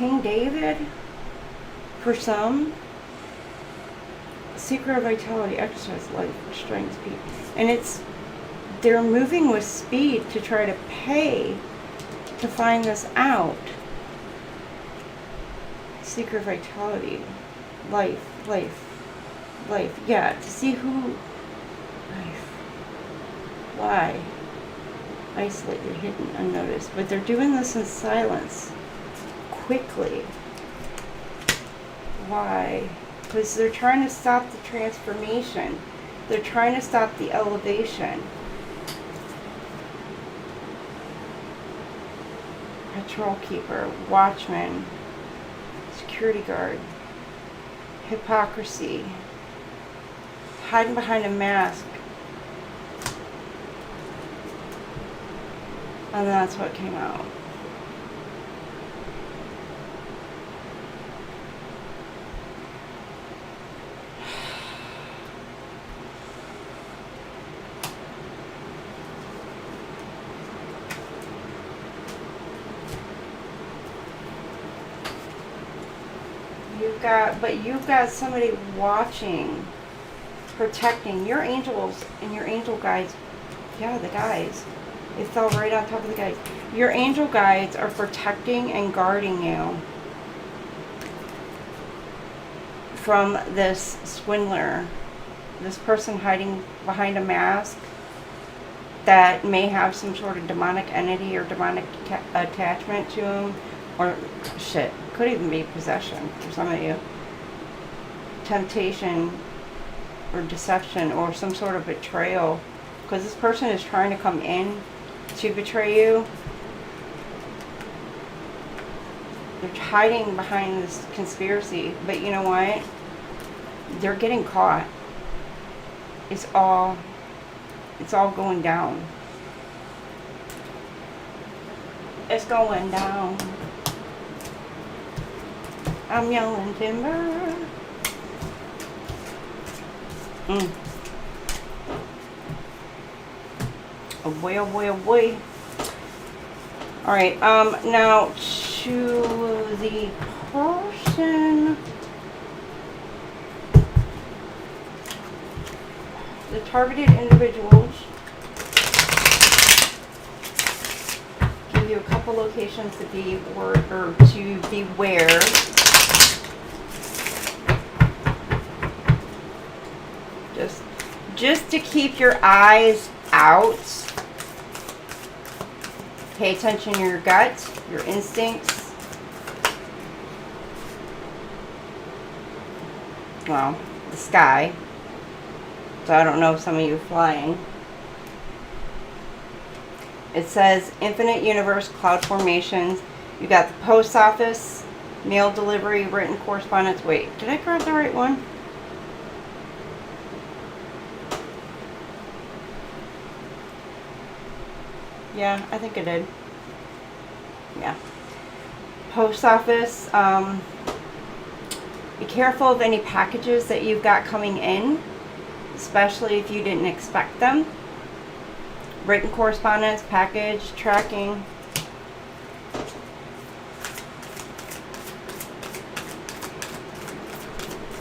King David, for some. Secret of vitality, exercise, life, strength, speed. And they're moving with speed to try to pay to find this out. Secret vitality, life. Yeah, to see who, life. Why? Isolated, hidden, unnoticed. But they're doing this in silence, quickly. Why? Because they're trying to stop the transformation. They're trying to stop the elevation. Patrol keeper, watchman, security guard, hypocrisy, hiding behind a mask. And that's what came out. You've got somebody watching, protecting your angels and your angel guides. Yeah, the guides. It fell right on top of the guides. Your angel guides are protecting and guarding you from this swindler, this person hiding behind a mask that may have some sort of demonic entity or demonic attachment to him, or shit, could even be possession for some of you. Temptation or deception or some sort of betrayal, because this person is trying to come in to betray you. They're hiding behind this conspiracy, but you know what? They're getting caught. It's all going down. It's going down. I'm yelling timber. Oh boy, oh boy, oh boy. Alright, now to the person, the targeted individuals. Give you a couple locations to be to beware. Just to keep your eyes out. Pay attention to your gut, your instincts. Well, the sky. So I don't know if some of you are flying. It says infinite universe, cloud formations. You got the post office, mail delivery, written correspondence. Wait, did I grab the right one? Yeah, I think I did. Yeah. Post office. Be careful of any packages that you've got coming in, especially if you didn't expect them. Written correspondence, package, tracking.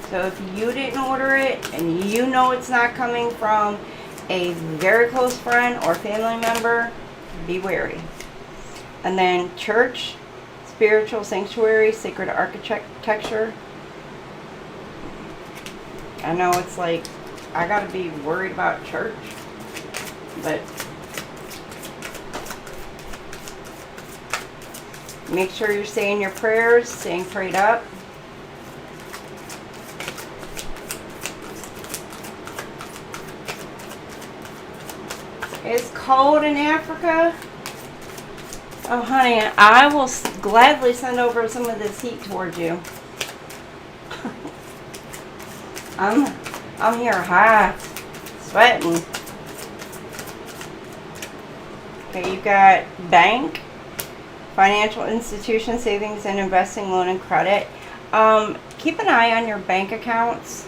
So if you didn't order it and you know it's not coming from a very close friend or family member, be wary. And then church, spiritual sanctuary, sacred architecture. I know it's like, I gotta be worried about church, but make sure you're saying your prayers, staying prayed up. It's cold in Africa. Oh, honey, I will gladly send over some of this heat towards you. I'm here hot, sweating. Okay, you got bank, financial institution, savings and investing, loan and credit. Keep an eye on your bank accounts.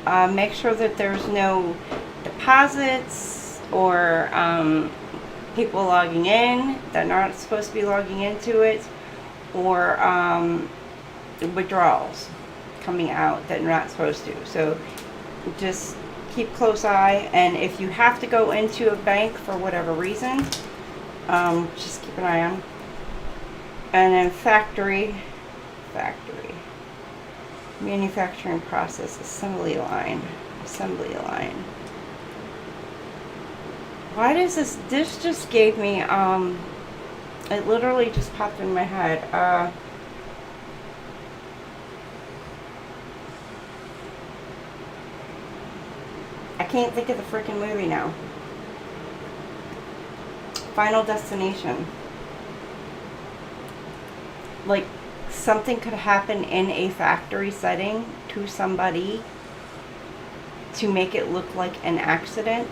Make sure that there's no deposits or people logging in that are not supposed to be logging into it, or withdrawals coming out that you're not supposed to. So just keep close eye, and if you have to go into a bank for whatever reason, just keep an eye on. And then factory, manufacturing process, assembly line. Why does this just gave me, it literally just popped in my head. I can't think of the freaking movie now. Final Destination. Like, something could happen in a factory setting to somebody to make it look like an accident.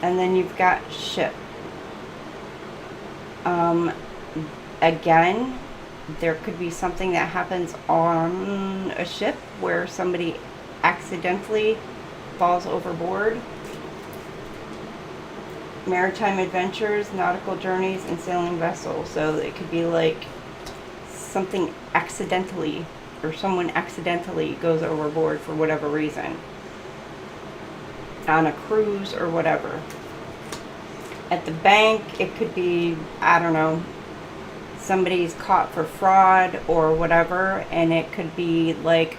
And then you've got ship. Again, there could be something that happens on a ship where somebody accidentally falls overboard. Maritime adventures, nautical journeys, and sailing vessels. So it could be like something accidentally, or someone accidentally goes overboard for whatever reason. On a cruise or whatever. At the bank, it could be, I don't know, somebody's caught for fraud or whatever, and it could be like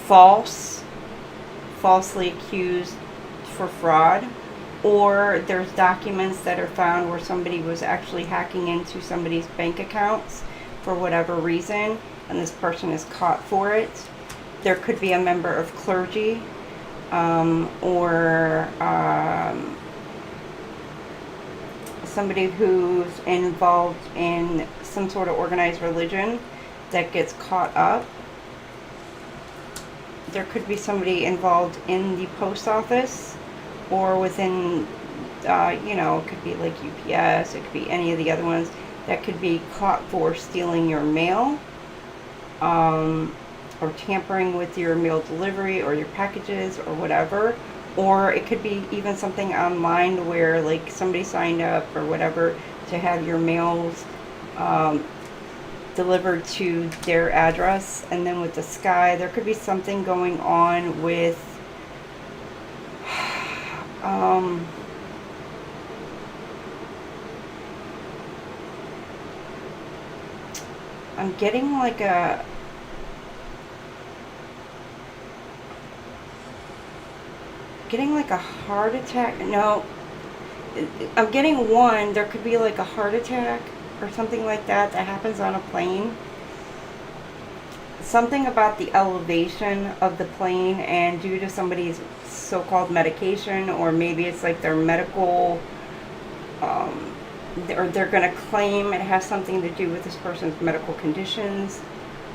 falsely accused for fraud, or there's documents that are found where somebody was actually hacking into somebody's bank accounts for whatever reason, and this person is caught for it. There could be a member of clergy, or somebody who's involved in some sort of organized religion that gets caught up. There could be somebody involved in the post office, or within, it could be like UPS, it could be any of the other ones, that could be caught for stealing your mail, or tampering with your mail delivery or your packages or whatever. Or it could be even something online where like somebody signed up or whatever to have your mails delivered to their address. And then with the sky, there could be something going on with I'm getting like a heart attack. No, I'm getting one. There could be like a heart attack or something like that happens on a plane. Something about the elevation of the plane, and due to somebody's so-called medication, or maybe it's like their medical, or they're going to claim it has something to do with this person's medical conditions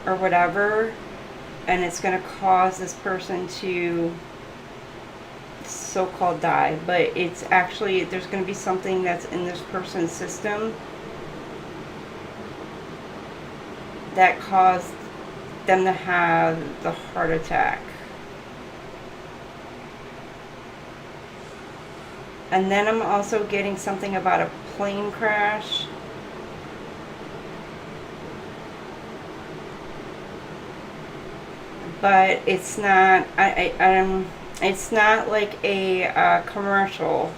or whatever, and it's going to cause this person to so-called die, but it's actually, there's going to be something that's in this person's system that caused them to have the heart attack. And then I'm also getting something about a plane crash. But it's not, it's not like a commercial.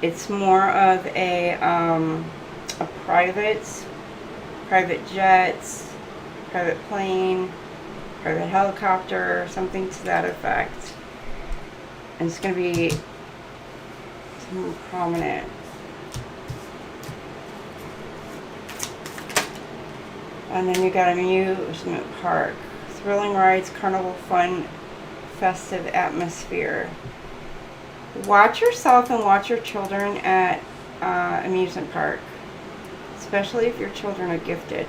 It's more of a private jets, private plane, private helicopter, something to that effect. And it's going to be some prominent. And then you got amusement park, thrilling rides, carnival fun, festive atmosphere. Watch yourself and watch your children at amusement park, especially if your children are gifted.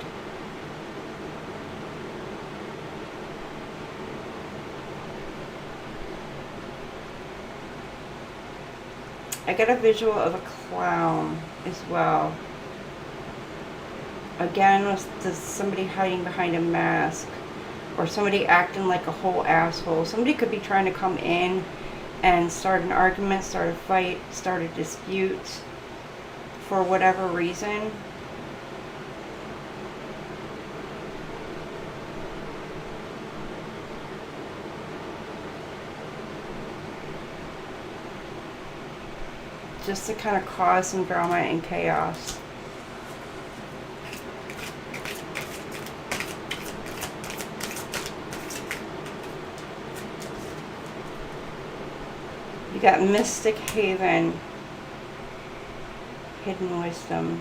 I got a visual of a clown as well. Again, was somebody hiding behind a mask, or somebody acting like a whole asshole. Somebody could be trying to come in and start an argument, start a fight, start a dispute for whatever reason. Just to kind of cause some drama and chaos. You got Mystic Haven, Hidden Wisdom.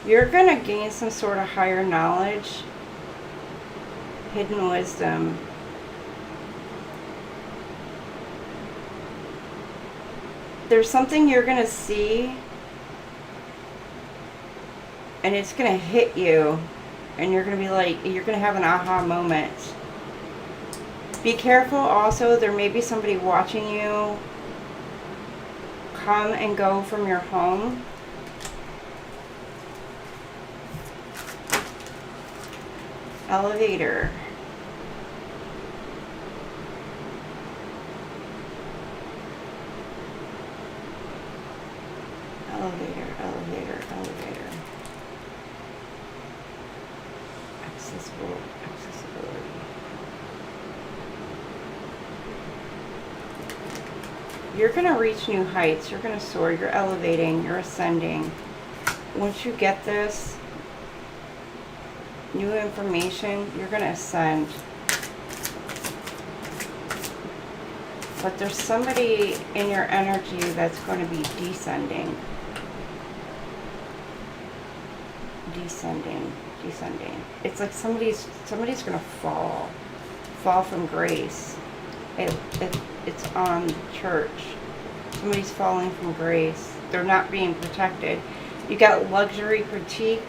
You're going to gain some sort of higher knowledge, Hidden Wisdom. There's something you're going to see, and it's going to hit you, and you're going to be like, you're going to have an aha moment. Be careful also, there may be somebody watching you come and go from your home. Elevator. Elevator, elevator, elevator. Accessible, accessibility. You're going to reach new heights. You're going to soar. You're elevating. You're ascending. Once you get this new information, you're going to ascend. But there's somebody in your energy that's going to be descending. Descending. Descending. It's like somebody's going to fall from grace. It's on church. Somebody's falling from grace. They're not being protected. You got luxury critique.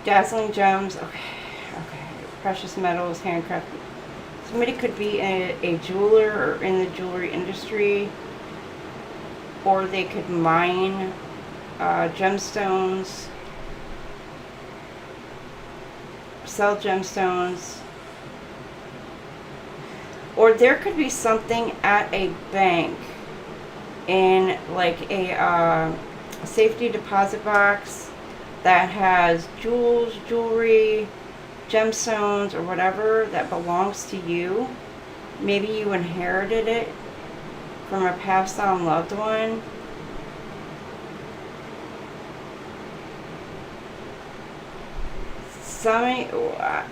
Dazzling gems. Okay. Precious metals, handcrafted. Somebody could be a jeweler or in the jewelry industry, or they could mine gemstones, sell gemstones. Or there could be something at a bank in like a safety deposit box that has jewels, jewelry, gemstones, or whatever that belongs to you. Maybe you inherited it from a passed on loved one.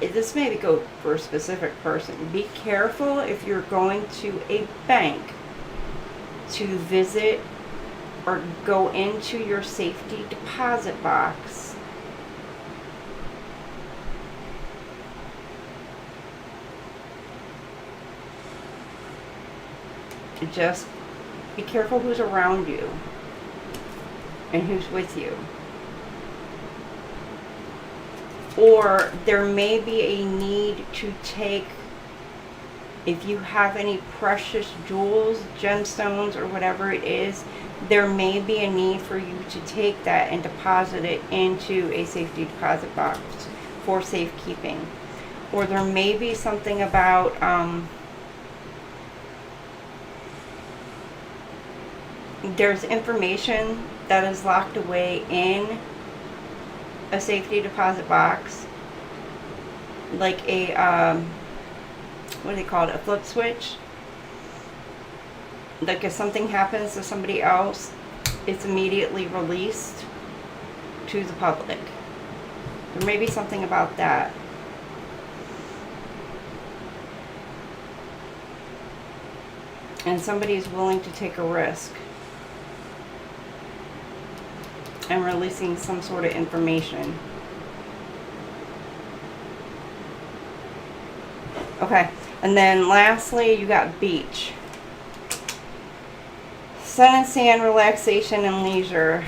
This may go for a specific person. Be careful if you're going to a bank to visit or go into your safety deposit box. Just be careful who's around you and who's with you. Or there may be a need to take, if you have any precious jewels, gemstones, or whatever it is, there may be a need for you to take that and deposit it into a safety deposit box for safekeeping. Or there may be something about there's information that is locked away in a safety deposit box, like a what do they call it, a flip switch. Like if something happens to somebody else, it's immediately released to the public. There may be something about that. And somebody is willing to take a risk and releasing some sort of information. Okay, and then lastly, you got beach. Sun and sand, relaxation, and leisure.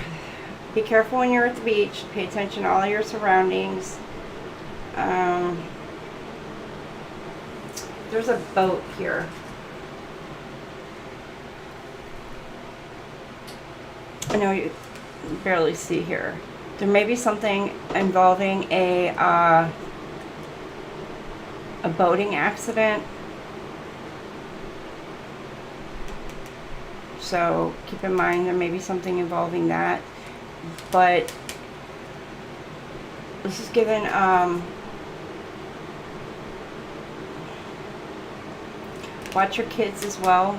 Be careful when you're at the beach. Pay attention to all your surroundings. There's a boat here. I know you barely see here. There may be something involving a boating accident. So keep in mind there may be something involving that. But this is given, watch your kids as well.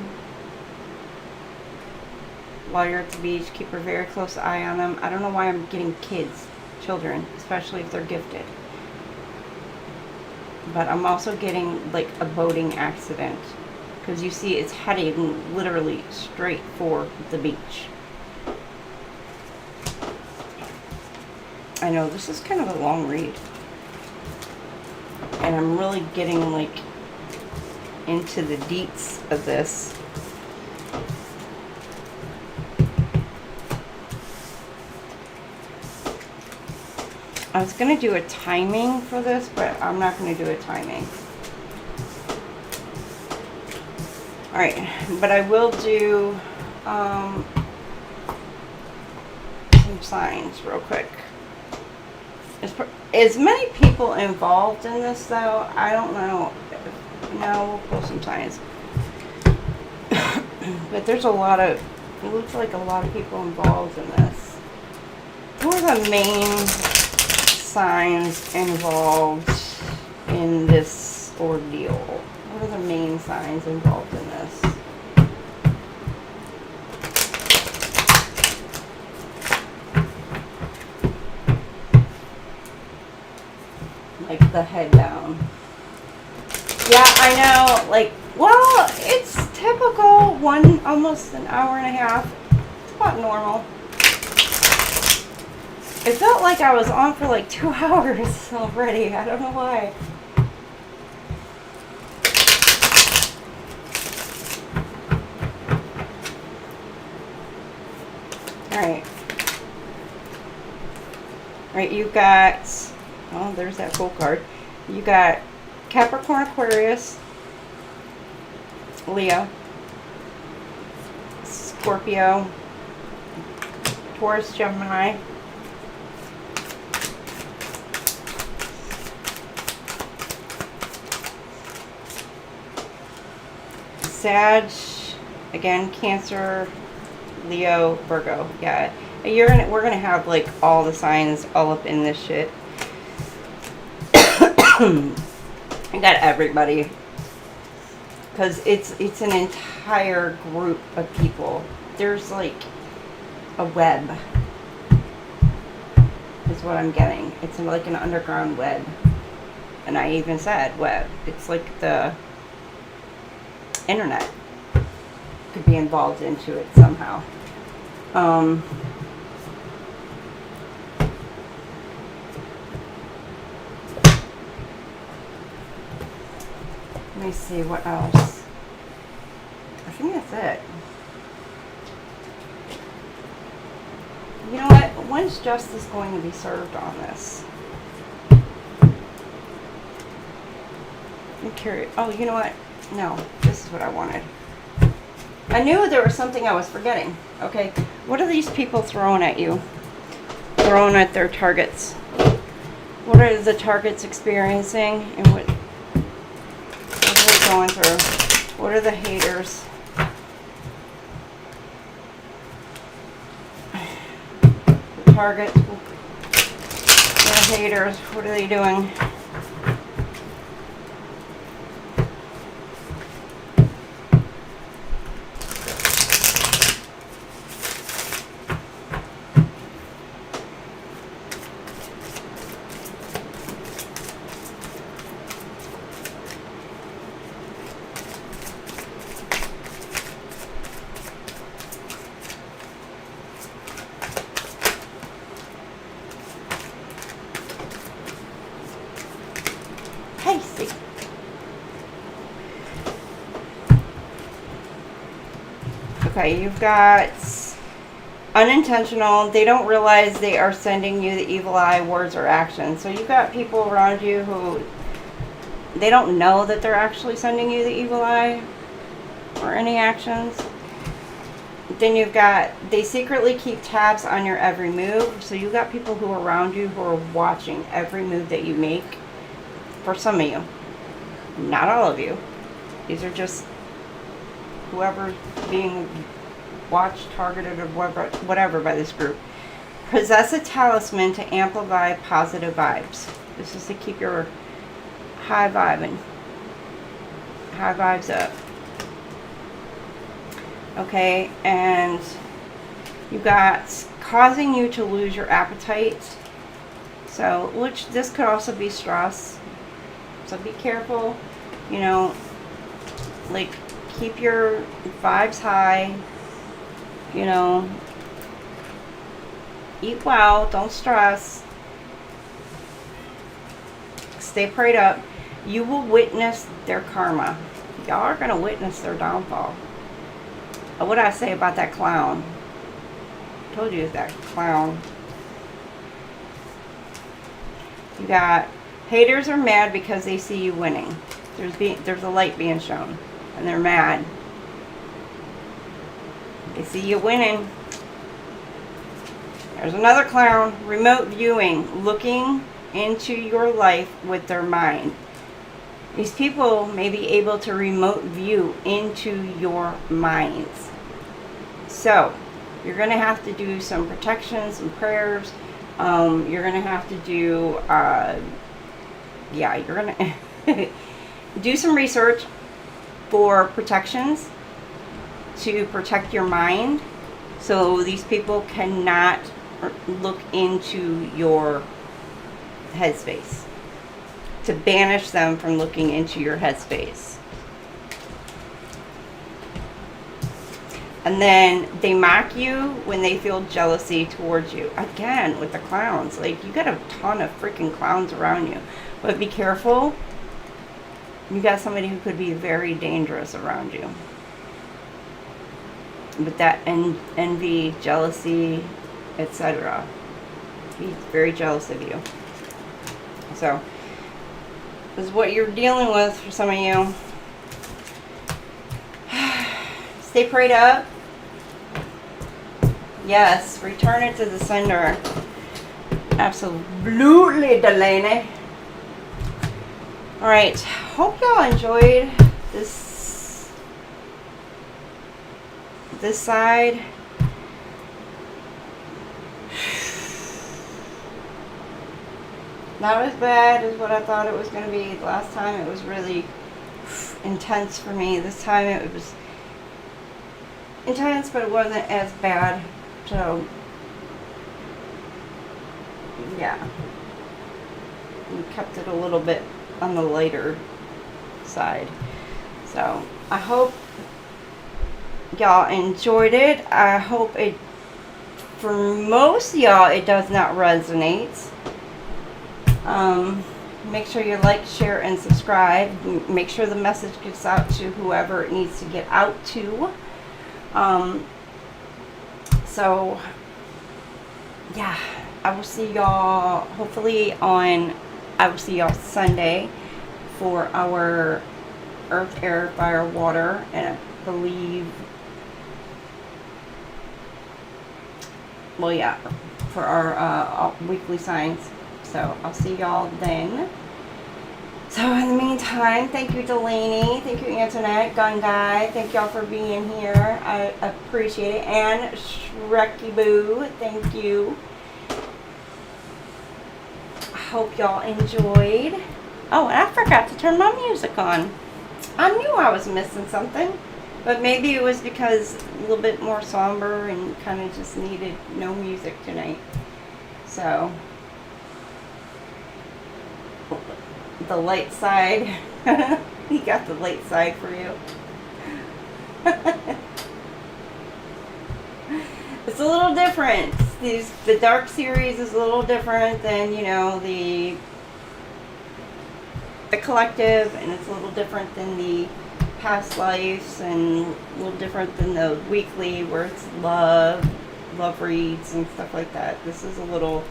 While you're at the beach, keep a very close eye on them. I don't know why I'm getting kids, children, especially if they're gifted. But I'm also getting like a boating accident. Because you see it's heading literally straight for the beach. I know this is kind of a long read. And I'm really getting like into the deets of this. I was going to do a timing for this, but I'm not going to do a timing. Alright, but I will do some signs real quick. Is many people involved in this though? I don't know. No, we'll pull some signs. But there's a lot of, it looks like a lot of people involved in this. Who are the main signs involved in this ordeal? What are the main signs involved in this? Like the head down. Yeah, I know, like, well, it's typical, almost an hour and a half. It's about normal. It felt like I was on for like 2 hours already. I don't know why. Alright. Alright, you've got, oh, there's that full card. You got Capricorn, Aquarius, Leo, Scorpio, Taurus, Gemini, Sag, again, Cancer, Leo, Virgo. Yeah, we're gonna have like all the signs all up in this shit. I got everybody, because it's an entire group of people. There's like a web, is what I'm getting. It's like an underground web, and I even said web. It's like the internet could be involved into it somehow. Let me see what else. I think that's it. You know what? When's justice going to be served on this? I'm curious. Oh, you know what? No, this is what I wanted. I knew there was something I was forgetting. Okay, what are these people throwing at you? Throwing at their targets. What are the targets experiencing, and what are they going through? What are the haters? The targets, the haters, what are they doing? Okay, you've got unintentional. They don't realize they are sending you the evil eye, words or actions. So you've got people around you who, they don't know that they're actually sending you the evil eye or any actions. Then you've got, they secretly keep tabs on your every move. So you've got people who are around you who are watching every move that you make. For some of you. Not all of you. These are just whoever's being watched, targeted, or whatever by this group. Possess a talisman to amplify positive vibes. This is to keep your high vibes up. Okay, and you got causing you to lose your appetite. So, which this could also be stress. So be careful, you know, like keep your vibes high, you know, eat well, don't stress, stay prayed up. You will witness their karma. Y'all are going to witness their downfall. What did I say about that clown? I told you that clown. You got haters are mad because they see you winning. There's a light being shown, and they're mad. They see you winning. There's another clown. Remote viewing, looking into your life with their mind. These people may be able to remote view into your minds. So, you're going to have to do some protections and prayers. You're going to have to do, you're going to do some research for protections to protect your mind. So these people cannot look into your headspace. To banish them from looking into your headspace. And then they mock you when they feel jealousy towards you. Again, with the clowns. Like, you got a ton of freaking clowns around you. But be careful. You got somebody who could be very dangerous around you. With that envy, jealousy, etc. He's very jealous of you. So, this is what you're dealing with for some of you. Stay prayed up. Yes, return it to the sender. Absolutely, Delaney. Alright, hope y'all enjoyed this side. Not as bad as what I thought it was going to be. Last time it was really intense for me. This time it was intense, but it wasn't as bad. So, yeah. We kept it a little bit on the lighter side. So, I hope y'all enjoyed it. I hope it, for most of y'all, it does not resonate. Make sure you like, share, and subscribe. Make sure the message gets out to whoever it needs to get out to. So, yeah, I will see y'all hopefully I will see y'all Sunday for our Earth, Air, Fire, Water, and I believe, well, yeah, for our weekly signs. So, I'll see y'all then. So, in the meantime, thank you, Delaney. Thank you, Antoinette, Gun Guy. Thank y'all for being here. I appreciate it. And Shreky Boo, thank you. I hope y'all enjoyed. Oh, and I forgot to turn my music on. I knew I was missing something. But maybe it was because a little bit more somber and kind of just needed no music tonight. So, the light side. He got the light side for you. It's a little different. The dark series is a little different than, you know, the collective, and it's a little different than the past lives, and a little different than the weekly where it's love reads and stuff like that. This is a little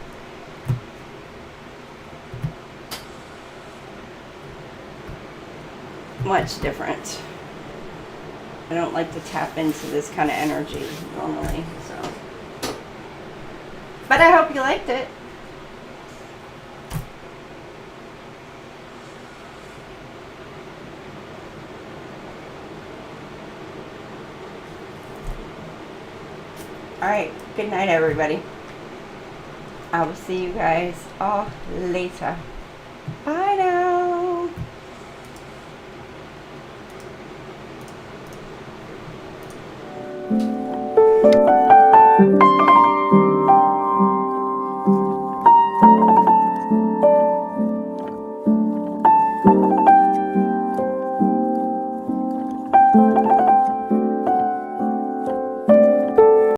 much different. I don't like to tap into this kind of energy normally, so. But I hope you liked it. Alright, good night, everybody. I will see you guys all later. Bye now.